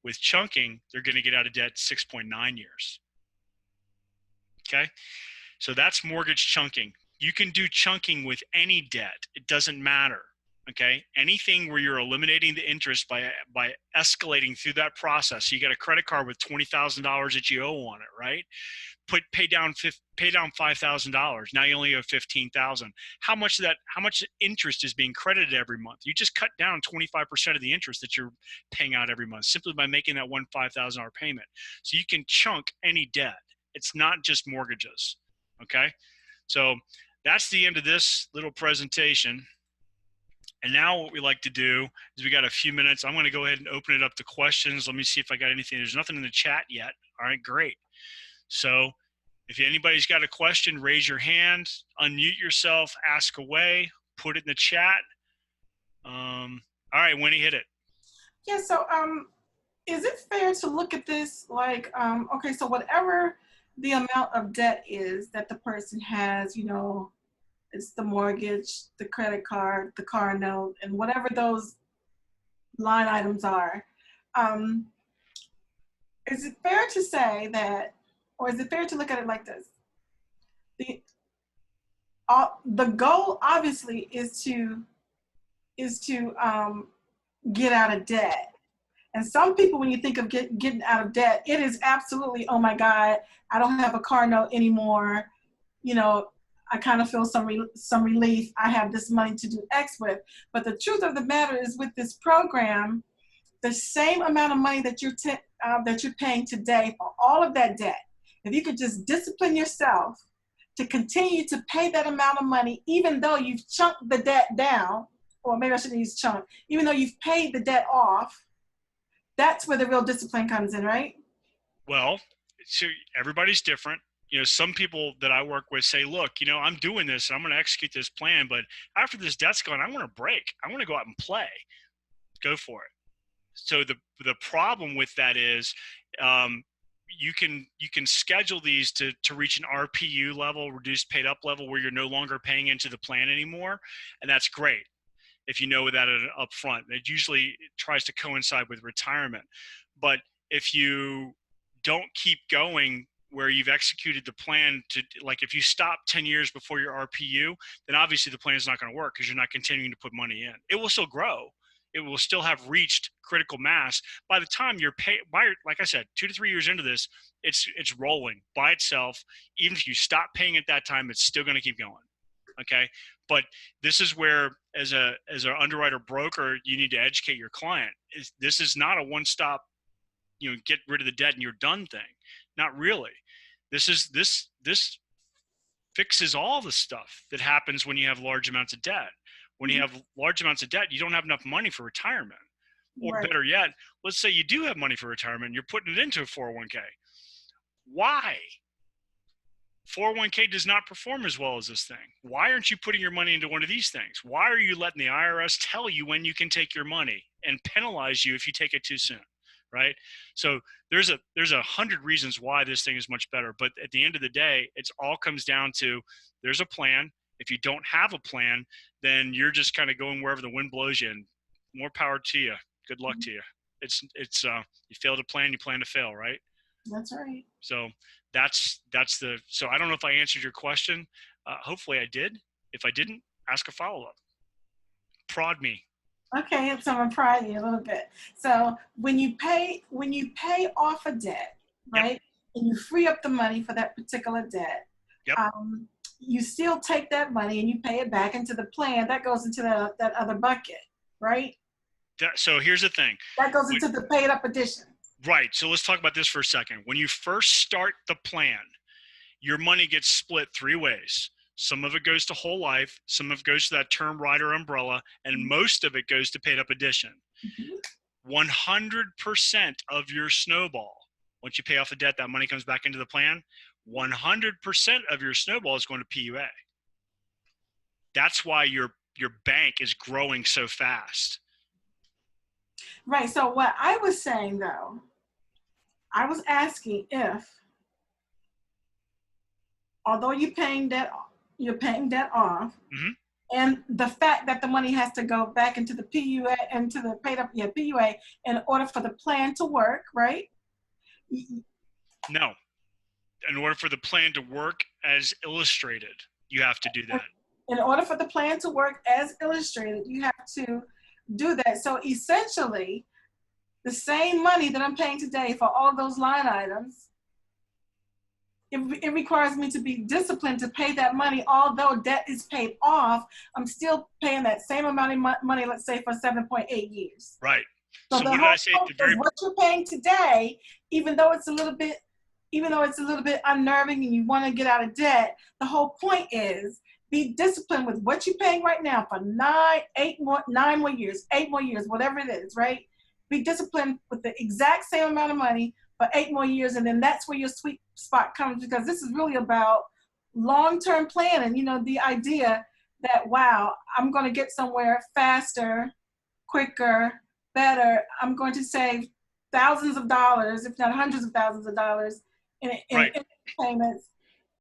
With chunking, they're going to get out of debt 6.9 years. Okay, so that's mortgage chunking. You can do chunking with any debt. It doesn't matter. Okay, anything where you're eliminating the interest by escalating through that process. So you got a credit card with $20,000 that you owe on it, right? Pay down $5,000. Now you only owe $15,000. How much interest is being credited every month? You just cut down 25% of the interest that you're paying out every month simply by making that one $5,000 payment. So you can chunk any debt. It's not just mortgages. Okay, so that's the end of this little presentation. And now what we like to do is we got a few minutes. I'm going to go ahead and open it up to questions. Let me see if I got anything. There's nothing in the chat yet. All right, great. So if anybody's got a question, raise your hand, unmute yourself, ask away, put it in the chat. All right, Winnie, hit it. Yeah, so is it fair to look at this like, okay, so whatever the amount of debt is that the person has, you know, it's the mortgage, the credit card, the car note, and whatever those line items are. Is it fair to say that, or is it fair to look at it like this? The goal obviously is to get out of debt. And some people, when you think of getting out of debt, it is absolutely, oh my God, I don't have a car note anymore. You know, I kind of feel some relief. I have this money to do X with. But the truth of the matter is, with this program, the same amount of money that you're paying today for all of that debt, if you could just discipline yourself to continue to pay that amount of money, even though you've chunked the debt down, or maybe I shouldn't use chunk, even though you've paid the debt off, that's where the real discipline comes in, right? Well, so everybody's different. You know, some people that I work with say, look, you know, I'm doing this and I'm going to execute this plan, but after this debt's gone, I want to break. I want to go out and play. Go for it. So the problem with that is you can schedule these to reach an RPU level, reduced paid up level, where you're no longer paying into the plan anymore. And that's great if you know that up front. It usually tries to coincide with retirement. But if you don't keep going where you've executed the plan to, like if you stop 10 years before your RPU, then obviously the plan is not going to work because you're not continuing to put money in. It will still grow. It will still have reached critical mass. By the time you're like I said, 2 to 3 years into this, it's rolling by itself. Even if you stop paying at that time, it's still going to keep going. Okay. But this is where, as an underwriter broker, you need to educate your client. This is not a one-stop, you know, get rid of the debt and you're done thing. Not really. This fixes all the stuff that happens when you have large amounts of debt. When you have large amounts of debt, you don't have enough money for retirement. Or Right. better yet, let's say you do have money for retirement and you're putting it into a 401k. Why? 401k does not perform as well as this thing. Why aren't you putting your money into one of these things? Why are you letting the IRS tell you when you can take your money and penalize you if you take it too soon? Right? So there's 100 reasons why this thing is much better. But at the end of the day, it all comes down to there's a plan. If you don't have a plan, then you're just kind of going wherever the wind blows you, and more power to you. Good luck to you. It's you fail to plan, you plan to fail, right? That's right. So so I don't know if I answered your question. Hopefully I did. If I didn't, ask a follow-up. Prod me. Okay, and so I'm gonna pry you a little bit. So when you pay off a debt, right, Yep. and you free up the money for that particular debt, Yep. You still take that money and you pay it back into the plan. That goes into that other bucket, right? So here's the thing. That goes into the paid up addition. Right. So let's talk about this for a second. When you first start the plan, your money gets split 3 ways. Some of it goes to whole life, some of it goes to that term rider umbrella, and most of it goes to paid up addition. 100% of your snowball, once you pay off the debt, that money comes back into the plan. 100% of your snowball is going to PUA. That's why your your bank is growing so fast. Right. So what I was saying though, I was asking if, although you're paying debt off, Mm-hmm. and the fact that the money has to go back into the PUA, into the paid up PUA, in order for the plan to work, right? No. In order for the plan to work as illustrated, you have to do that. In order for the plan to work as illustrated, you have to do that. So essentially, the same money that I'm paying today for all those line items, it requires me to be disciplined to pay that money. Although debt is paid off, I'm still paying that same amount of money, let's say for 7.8 years. Right. So what did I say at the very what you're paying today, even though it's a little bit unnerving and you want to get out of debt, the whole point is be disciplined with what you're paying right now for 9 more years, 8 more years, whatever it is, right? Be disciplined with the exact same amount of money for 8 more years, and then that's where your sweet spot comes, because this is really about long-term planning. You know, the idea that, wow, I'm going to get somewhere faster, quicker, better. I'm going to save thousands of dollars, if not hundreds of thousands of dollars in payments,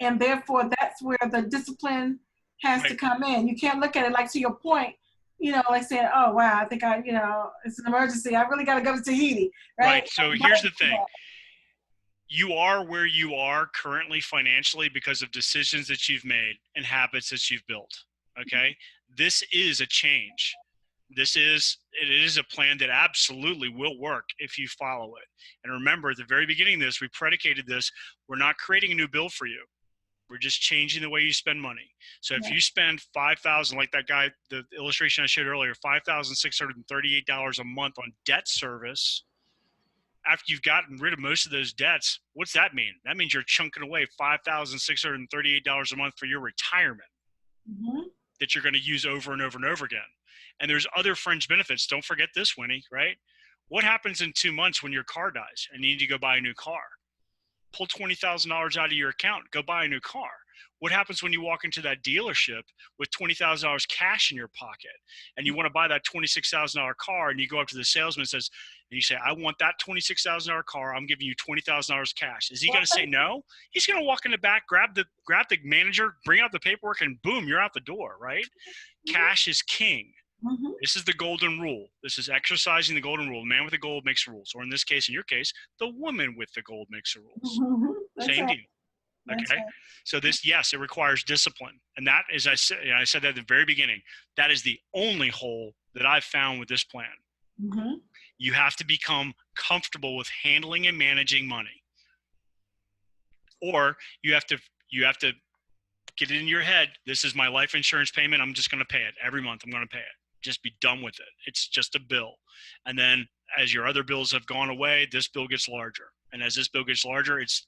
and therefore that's where the discipline has to come in. You can't look at it like, to your point, you know, like saying, oh, wow, I think it's an emergency. I really got to go to Tahiti, right? Right. So here's the thing. You are where you are currently financially because of decisions that you've made and habits that you've built. Okay. This is a change. It is a plan that absolutely will work if you follow it. And remember, at the very beginning of this, we predicated this. We're not creating a new bill for you. We're just changing the way you spend money. So if you spend $5,000, like that guy, the illustration I showed earlier, $5,638 a month on debt service, after you've gotten rid of most of those debts, what's that mean? That means you're chunking away $5,638 a month for your retirement that you're going to use over and over and over again. And there's other fringe benefits. Don't forget this, Winnie, right? What happens in 2 months when your car dies and you need to go buy a new car? Pull $20,000 out of your account, go buy a new car. What happens when you walk into that dealership with $20,000 cash in your pocket and you want to buy that $26,000 car, and you go up to the salesman and you say, I want that $26,000 car. I'm giving you $20,000 cash. Is he going to say no? He's going to walk in the back, grab the manager, bring out the paperwork, and boom, you're out the door, right? Cash is king. This is the golden rule. This is exercising the golden rule. The man with the gold makes rules. Or in this case, in your case, the woman with the gold makes the rules. Same deal. Okay. So this, yes, it requires discipline. And that is, I said that at the very beginning, that is the only hole that I've found with this plan. You have to become comfortable with handling and managing money. Or you have to get it in your head. This is my life insurance payment. I'm just going to pay it every month. I'm going to pay it. Just be done with it. It's just a bill. And then as your other bills have gone away, this bill gets larger. And as this bill gets larger, it's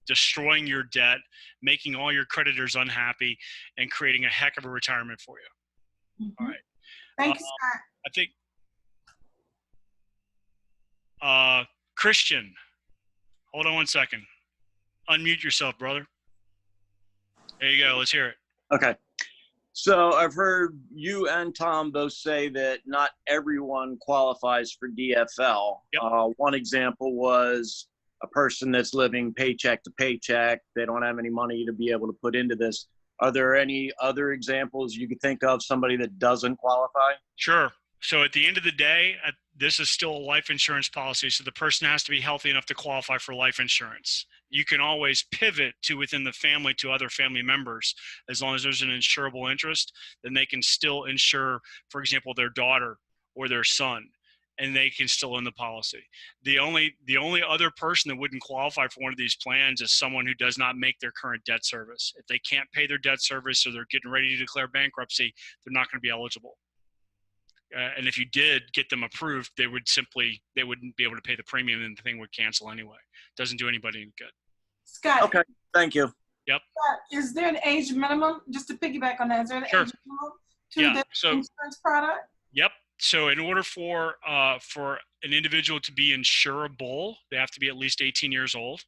destroying your debt, making all your creditors unhappy, and creating a heck of a retirement for you. All right. Thank you, Scott. I think Christian, hold on one second. Unmute yourself, brother. There you go. Let's hear it. Okay. So I've heard you and Tom both say that not everyone qualifies for DFL. Yep. One example was a person that's living paycheck to paycheck. They don't have any money to be able to put into this. Are there any other examples you could think of, somebody that doesn't qualify? Sure. So at the end of the day, this is still a life insurance policy. So the person has to be healthy enough to qualify for life insurance. You can always pivot to within the family to other family members. As long as there's an insurable interest, then they can still insure, for example, their daughter or their son, and they can still own the policy. The only other person that wouldn't qualify for one of these plans is someone who does not make their current debt service. If they can't pay their debt service or they're getting ready to declare bankruptcy, they're not going to be eligible. And if you did get them approved, they wouldn't be able to pay the premium, and the thing would cancel anyway. Doesn't do anybody any good. Scott. Okay, thank you. Yep. Scott, is there an age minimum? Just to piggyback on that, is there an age minimum to the insurance product? Yep. So in order for an individual to be insurable, they have to be at least 18 years old.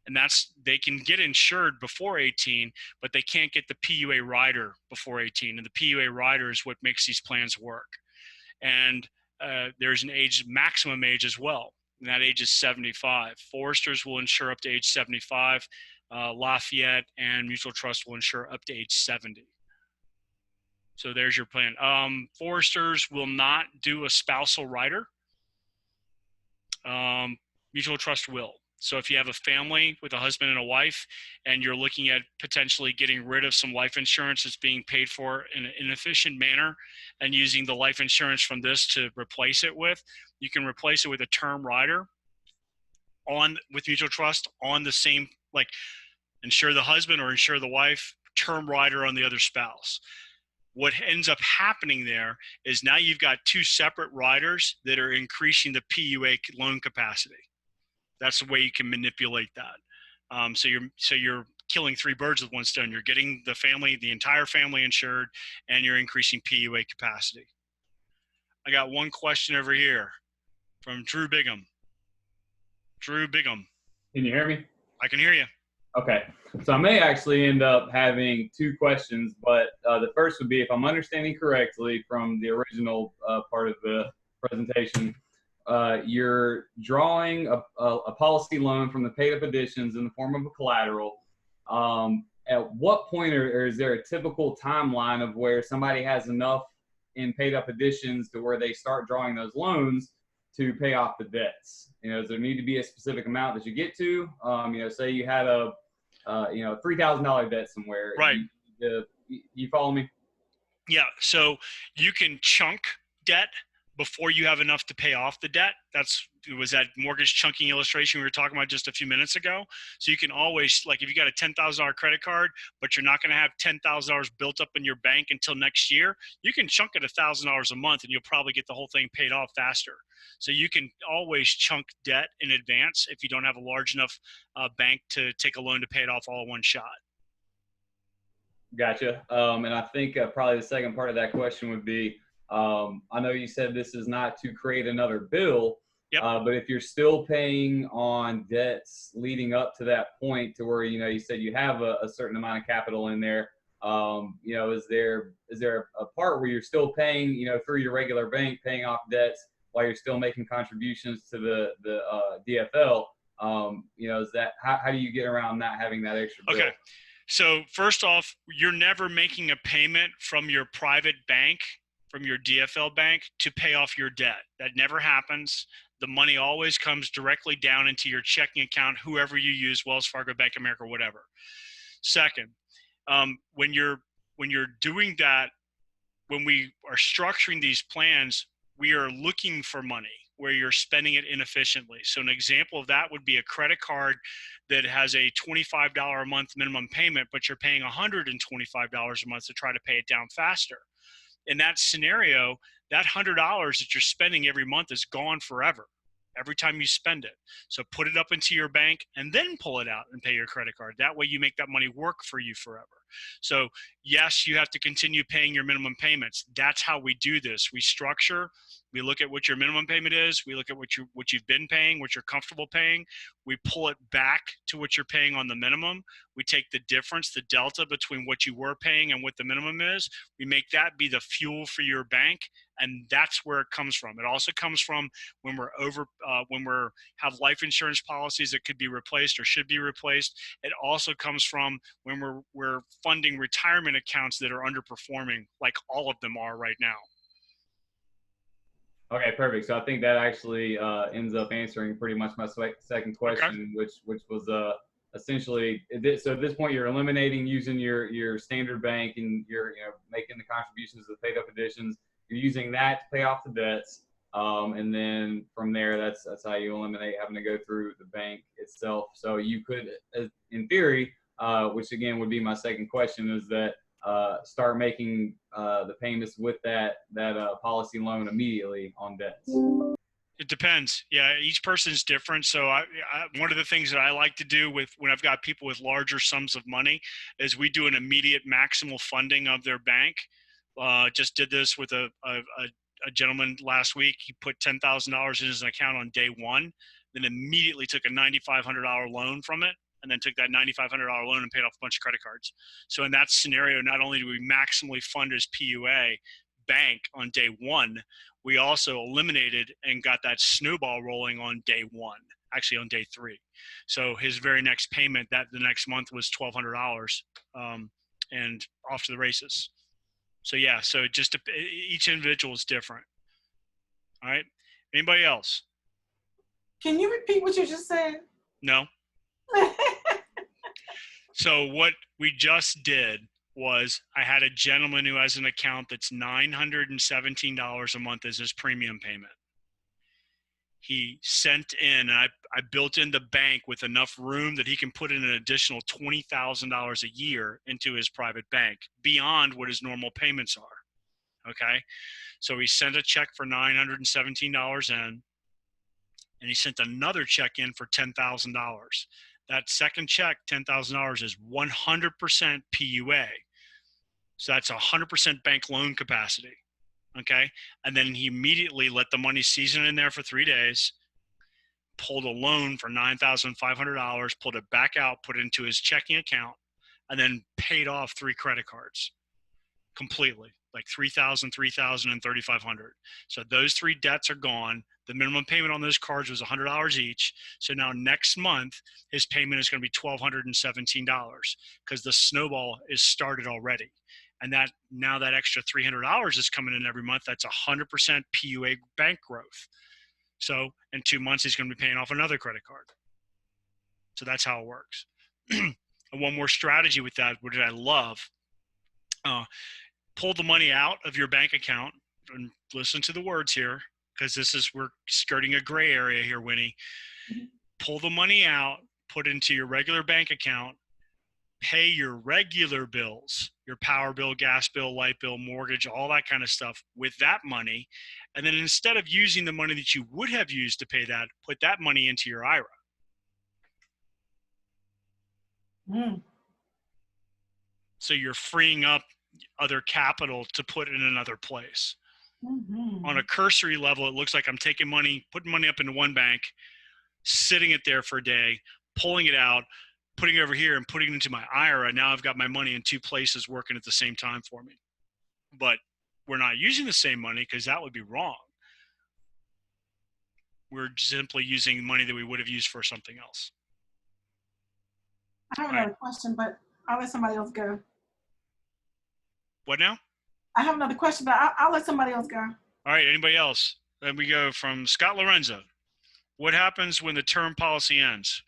And they can get insured before 18, but they can't get the PUA rider before 18. And the PUA rider is what makes these plans work. And there's an maximum age as well. And that age is 75. Foresters will insure up to age 75. Lafayette and Mutual Trust will insure up to age 70. So there's your plan. Foresters will not do a spousal rider. Mutual Trust will. So if you have a family with a husband and a wife and you're looking at potentially getting rid of some life insurance that's being paid for in an efficient manner and using the life insurance from this to replace it with, you can replace it with a term rider with Mutual Trust on the same, like insure the husband or insure the wife, term rider on the other spouse. What ends up happening there is now you've got two separate riders that are increasing the PUA loan capacity. That's the way you can manipulate that. So you're killing three birds with one stone. You're getting the entire family insured, and you're increasing PUA capacity. I got one question over here from Drew Bigham. Drew Bigham. Can you hear me? I can hear you. Okay. So I may actually end up having two questions, but the first would be, if I'm understanding correctly from the original part of the presentation, you're drawing a policy loan from the paid up additions in the form of a collateral. At what point, or is there a typical timeline of where somebody has enough in paid up additions to where they start drawing those loans to pay off the debts? Does there need to be a specific amount that you get to? Say you had a $3,000 debt somewhere. Right. You follow me? Yeah. So you can chunk debt before you have enough to pay off the debt. It was that mortgage chunking illustration we were talking about just a few minutes ago. So you can always, like if you got a $10,000 credit card, but you're not going to have $10,000 built up in your bank until next year, you can chunk it $1,000 a month and you'll probably get the whole thing paid off faster. So you can always chunk debt in advance if you don't have a large enough bank to take a loan to pay it off all in one shot. Gotcha. And I think probably the second part of that question would be, I know you said this is not to create another bill, yep. But if you're still paying on debts leading up to that point to where, you said you have a certain amount of capital in there, is there a part where you're still paying, through your regular bank, paying off debts while you're still making contributions to the DFL? Is that, how do you get around not having that extra bill? Okay. So first off, you're never making a payment from your private bank, from your DFL bank, to pay off your debt. That never happens. The money always comes directly down into your checking account, whoever you use, Wells Fargo, Bank of America, whatever. Second, when you're doing that, when we are structuring these plans, we are looking for money where you're spending it inefficiently. So an example of that would be a credit card that has a $25 a month minimum payment, but you're paying $125 a month to try to pay it down faster. In that scenario, that $100 that you're spending every month is gone forever, every time you spend it. So put it up into your bank and then pull it out and pay your credit card. That way you make that money work for you forever. So yes, you have to continue paying your minimum payments. That's how we do this. We structure, we look at what your minimum payment is. We look at what you've been paying, what you're comfortable paying. We pull it back to what you're paying on the minimum. We take the difference, the delta between what you were paying and what the minimum is. We make that be the fuel for your bank. And that's where it comes from. It also comes from when we're have life insurance policies that could be replaced or should be replaced. It also comes from when we're funding retirement accounts that are underperforming, like all of them are right now. Okay, perfect. So I think that actually ends up answering pretty much my second question, okay. which was essentially, so at this point you're eliminating using your standard bank and you're making the contributions to the paid up additions. You're using that to pay off the debts, and then from there, that's how you eliminate having to go through the bank itself. So you could, in theory, which again would be my second question, is that start making the payments with that policy loan immediately on debts. It depends. Yeah, each person's different. So one of the things that I like to do when I've got people with larger sums of money is we do an immediate maximal funding of their bank. Just did this with a gentleman last week. He put $10,000 in his account on day one, then immediately took a $9,500 loan from it and then took that $9,500 loan and paid off a bunch of credit cards. So in that scenario, not only do we maximally fund his PUA bank on day one, we also eliminated and got that snowball rolling on day one, actually on day three. So his very next payment the next month was $1,200, and off to the races. So yeah, so just each individual is different. All right. Anybody else? Can you repeat what you just said? No. So what we just did was I had a gentleman who has an account that's $917 a month as his premium payment. He sent in, and I built in the bank with enough room that he can put in an additional $20,000 a year into his private bank beyond what his normal payments are. Okay. So he sent a check for $917 in, and he sent another check in for $10,000. That second check, $10,000, is 100% PUA. So that's 100% bank loan capacity. Okay. And then he immediately let the money season in there for 3 days, pulled a loan for $9,500, pulled it back out, put it into his checking account, and then paid off 3 credit cards completely, like $3,000, $3,000, and $3,500. So those 3 debts are gone. The minimum payment on those cards was $100 each. So now next month, his payment is going to be $1,217 because the snowball is started already. And that now that extra $300 is coming in every month. That's 100% PUA bank growth. So in 2 months, he's going to be paying off another credit card. So that's how it works. And one more strategy with that, which I love, pull the money out of your bank account, and listen to the words here, because we're skirting a gray area here, Winnie. Pull the money out, put it into your regular bank account, pay your regular bills, your power bill, gas bill, light bill, mortgage, all that kind of stuff with that money. And then instead of using the money that you would have used to pay that, put that money into your IRA. So you're freeing up other capital to put in another place. On a cursory level, it looks like I'm taking money, putting money up into one bank, sitting it there for a day, pulling it out, putting it over here and putting it into my IRA. Now I've got my money in 2 places working at the same time for me. But we're not using the same money because that would be wrong. We're simply using money that we would have used for something else. I have another question, but I'll let somebody else go. What now? I have another question, but I'll let somebody else go. All right, anybody else? Then we go from Scott Lorenzo. What happens when the term policy ends?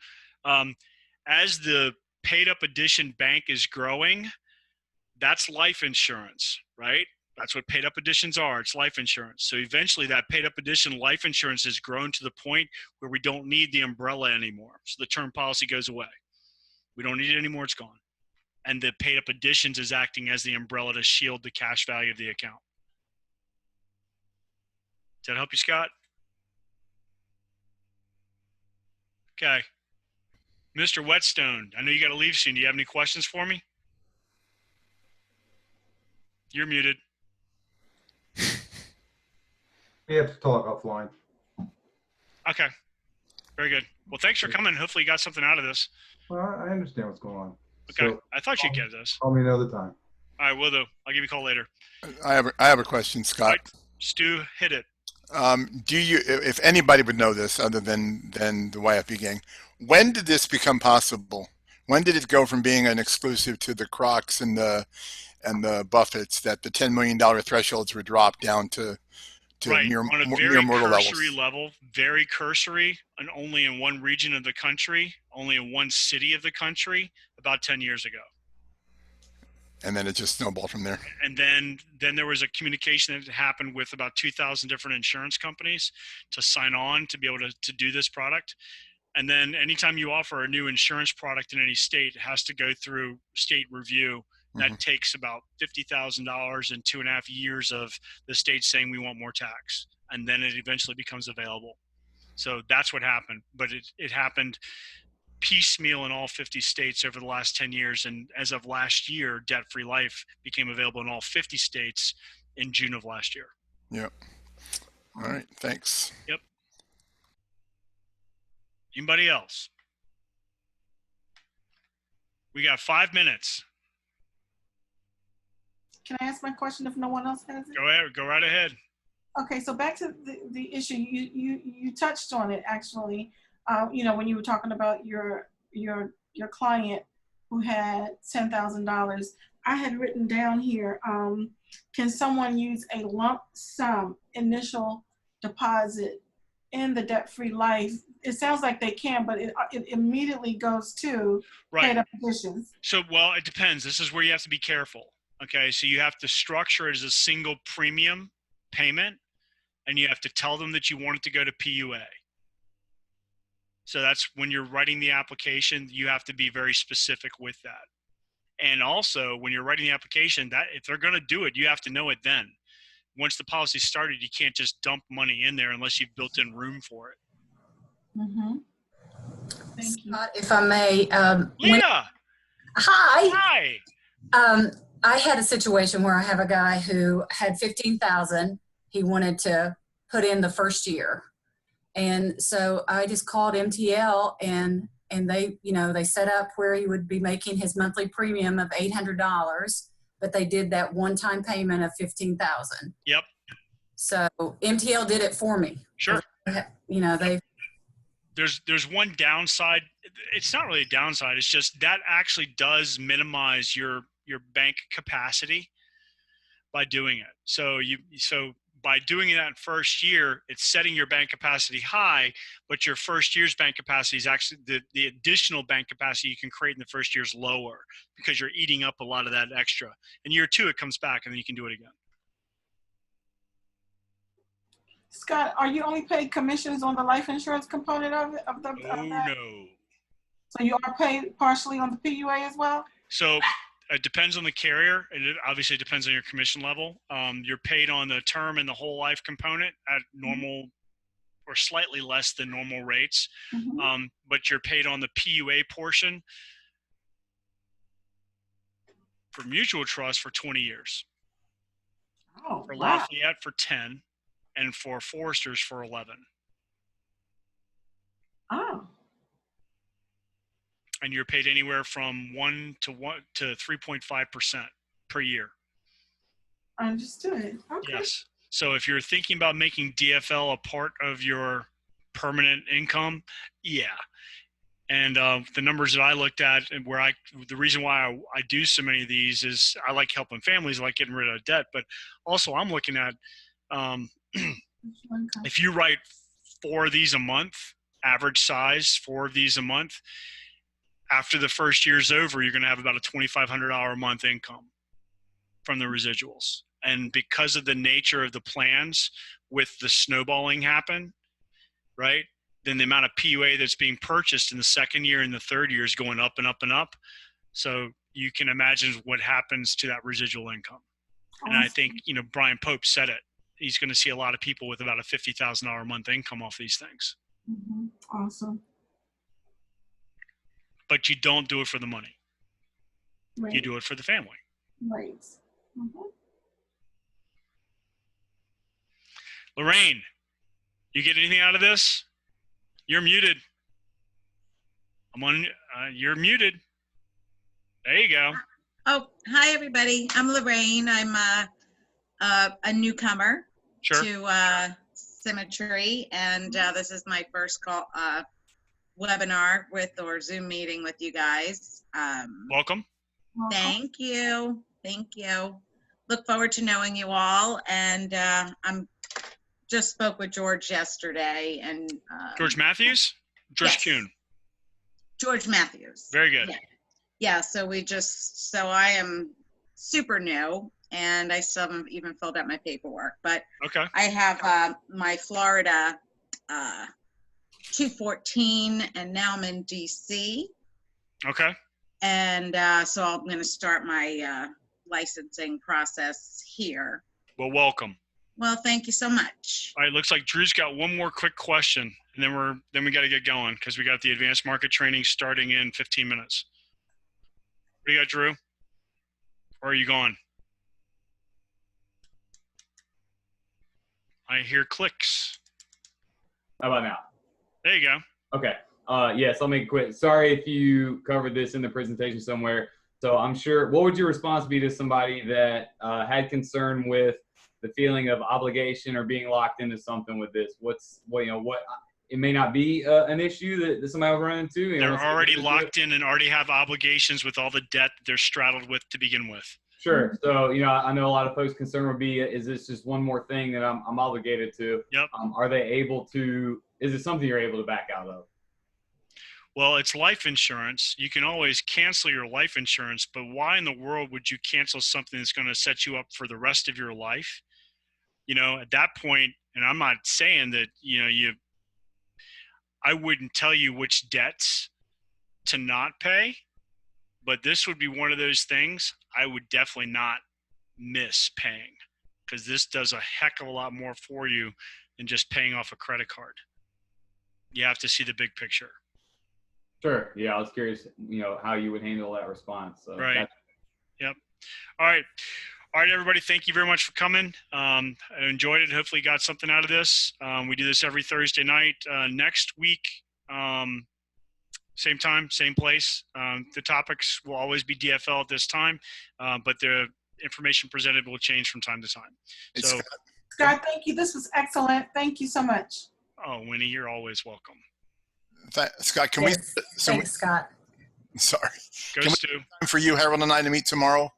As the paid up addition bank is growing, that's life insurance, right? That's what paid up additions are. It's life insurance. So eventually that paid up addition life insurance has grown to the point where we don't need the umbrella anymore. So the term policy goes away. We don't need it anymore. It's gone. And the paid up additions is acting as the umbrella to shield the cash value of the account. Does that help you, Scott? Okay. Mr. Whetstone, I know you got to leave soon. Do you have any questions for me? You're muted. We have to talk offline. Okay. Very good. Well, thanks for coming. Hopefully you got something out of this. Well, I understand what's going on. Okay. So, I thought you'd get this. call me another time. All right, will do. I'll give you a call later. I have a question, Scott. All right, Stu, hit it. Do you, if anybody would know this other than the YFB gang, when did this become possible? When did it go from being an exclusive to the Crocs and the Buffetts that the $10 million thresholds were dropped down to right. mere, on a mere very mortal cursory levels? level, very cursory, and only in one region of the country, only in one city of the country, about 10 years ago. And then it just snowballed from there. And then there was a communication that happened with about 2,000 different insurance companies to sign on to be able to do this product. And then anytime you offer a new insurance product in any state, it has to go through state review. That takes about $50,000 and 2.5 years of the state saying we want more tax. And then it eventually becomes available. So that's what happened. But it happened piecemeal in all 50 states over the last 10 years. And as of last year, Debt-Free Life became available in all 50 states in June of last year. Yep. All right. Thanks. Yep. Anybody else? We got 5 minutes. Can I ask my question if no one else has it? Go ahead. Go right ahead. Okay, so back to the issue, you touched on it actually. You know, when you were talking about your client who had $10,000, I had written down here, can someone use a lump sum initial deposit in the debt-free life? It sounds like they can, but it immediately goes to paid up additions. So, well, it depends. This is where you have to be careful. Okay, so you have to structure it as a single premium payment, and you have to tell them that you want it to go to PUA. So that's when you're writing the application, you have to be very specific with that. And also, when you're writing the application, that if they're going to do it, you have to know it then. Once the policy started, you can't just dump money in there unless you've built in room for it. Mm-hmm. Thank you. Scott, if I may. Leah! Hi. Hi! I had a situation where I have a guy who had $15,000 he wanted to put in the first year. And so I just called MTL and they, you know, they set up where he would be making his monthly premium of $800, but they did that one-time payment of $15,000. Yep. So MTL did it for me. Sure. You know, There's one downside. It's not really a downside. It's just that actually does minimize your bank capacity by doing it. So by doing it that first year, it's setting your bank capacity high, but your first year's bank capacity is actually the additional bank capacity you can create in the first year is lower because you're eating up a lot of that extra. In year two, it comes back and then you can do it again. Scott, are you only paid commissions on the life insurance component of it? No. So you are paid partially on the PUA as well? So it depends on the carrier, and it obviously depends on your commission level. You're paid on the term and the whole life component at normal or slightly less than normal rates, but you're paid on the PUA portion for mutual trust for 20 years. Oh, for wow. Lafayette for 10, and for Foresters for 11. Oh. And you're paid anywhere from 1 to 3.5% per year. Understood. Okay. Yes. So if you're thinking about making DFL a part of your permanent income, yeah. And the numbers that I looked at, and the reason why I do so many of these is I like helping families, I like getting rid of debt, but also I'm looking at if you write 4 of these a month, average size, 4 of these a month, after the first year's over, you're going to have about a $2,500 a month income from the residuals. And because of the nature of the plans with the snowballing happen, right, then the amount of PUA that's being purchased in the second year and the third year is going up and up and up. So you can imagine what happens to that residual income. And I think, Brian Pope said it. He's going to see a lot of people with about a $50,000 a month income off these things. Awesome. But you don't do it for the money. Right. You do it for the family. Right. Lorraine, you get anything out of this? You're muted. You're muted. There you go. Oh, hi everybody. I'm Lorraine. I'm a newcomer to Symmetry, and this is my first webinar or Zoom meeting with you guys. Welcome. Thank you. Look forward to knowing you all, and I'm just spoke with George yesterday, and George Matthews? George Kuhn. George Matthews. Very good. Yeah, so I am super new, and I still haven't even filled out my paperwork, but okay. I have my Florida 214, and now I'm in DC. Okay. And so I'm going to start my licensing process here. Well, welcome. Well, thank you so much. All right, looks like Drew's got one more quick question, and then we got to get going because we got the advanced market training starting in 15 minutes. What do you got, Drew? Or are you gone? I hear clicks. How about now? There you go. Okay. Yes, I'll make it quick. Sorry if you covered this in the presentation somewhere. So I'm sure, what would your response be to somebody that had concern with the feeling of obligation or being locked into something with this? What it may not be an issue that somebody will run into. They're already locked in and already have obligations with all the debt that they're straddled with to begin with. Sure. So, I know a lot of folks' concern would be, is this just one more thing that I'm obligated to? Yep. Are they able to, is it something you're able to back out of? Well, it's life insurance. You can always cancel your life insurance, but why in the world would you cancel something that's going to set you up for the rest of your life? At that point, and I'm not saying that, I wouldn't tell you which debts to not pay, but this would be one of those things I would definitely not miss paying, because this does a heck of a lot more for you than just paying off a credit card. You have to see the big picture. Sure. Yeah, I was curious, how you would handle that response. So right. Yep. All right. All right, everybody. Thank you very much for coming. I enjoyed it. Hopefully got something out of this. We do this every Thursday night. Next week, same time, same place. The topics will always be DFL at this time, but the information presented will change from time to time. So, Scott, thank you. This was excellent. Thank you so much. Oh, Winnie, you're always welcome. Scott, can Yes. Thanks, Scott. Sorry. Go, Can Stu. we time for you, Harold, and I to meet tomorrow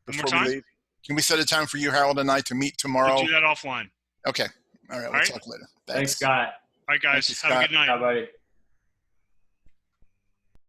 before One more we time? leave? Can we set a time for you, Harold, and I to meet tomorrow? We'll do that offline. Okay. All right. We'll talk later. Thanks, Scott. All right, guys. Thank you, Have a Scott. good night. Bye, buddy.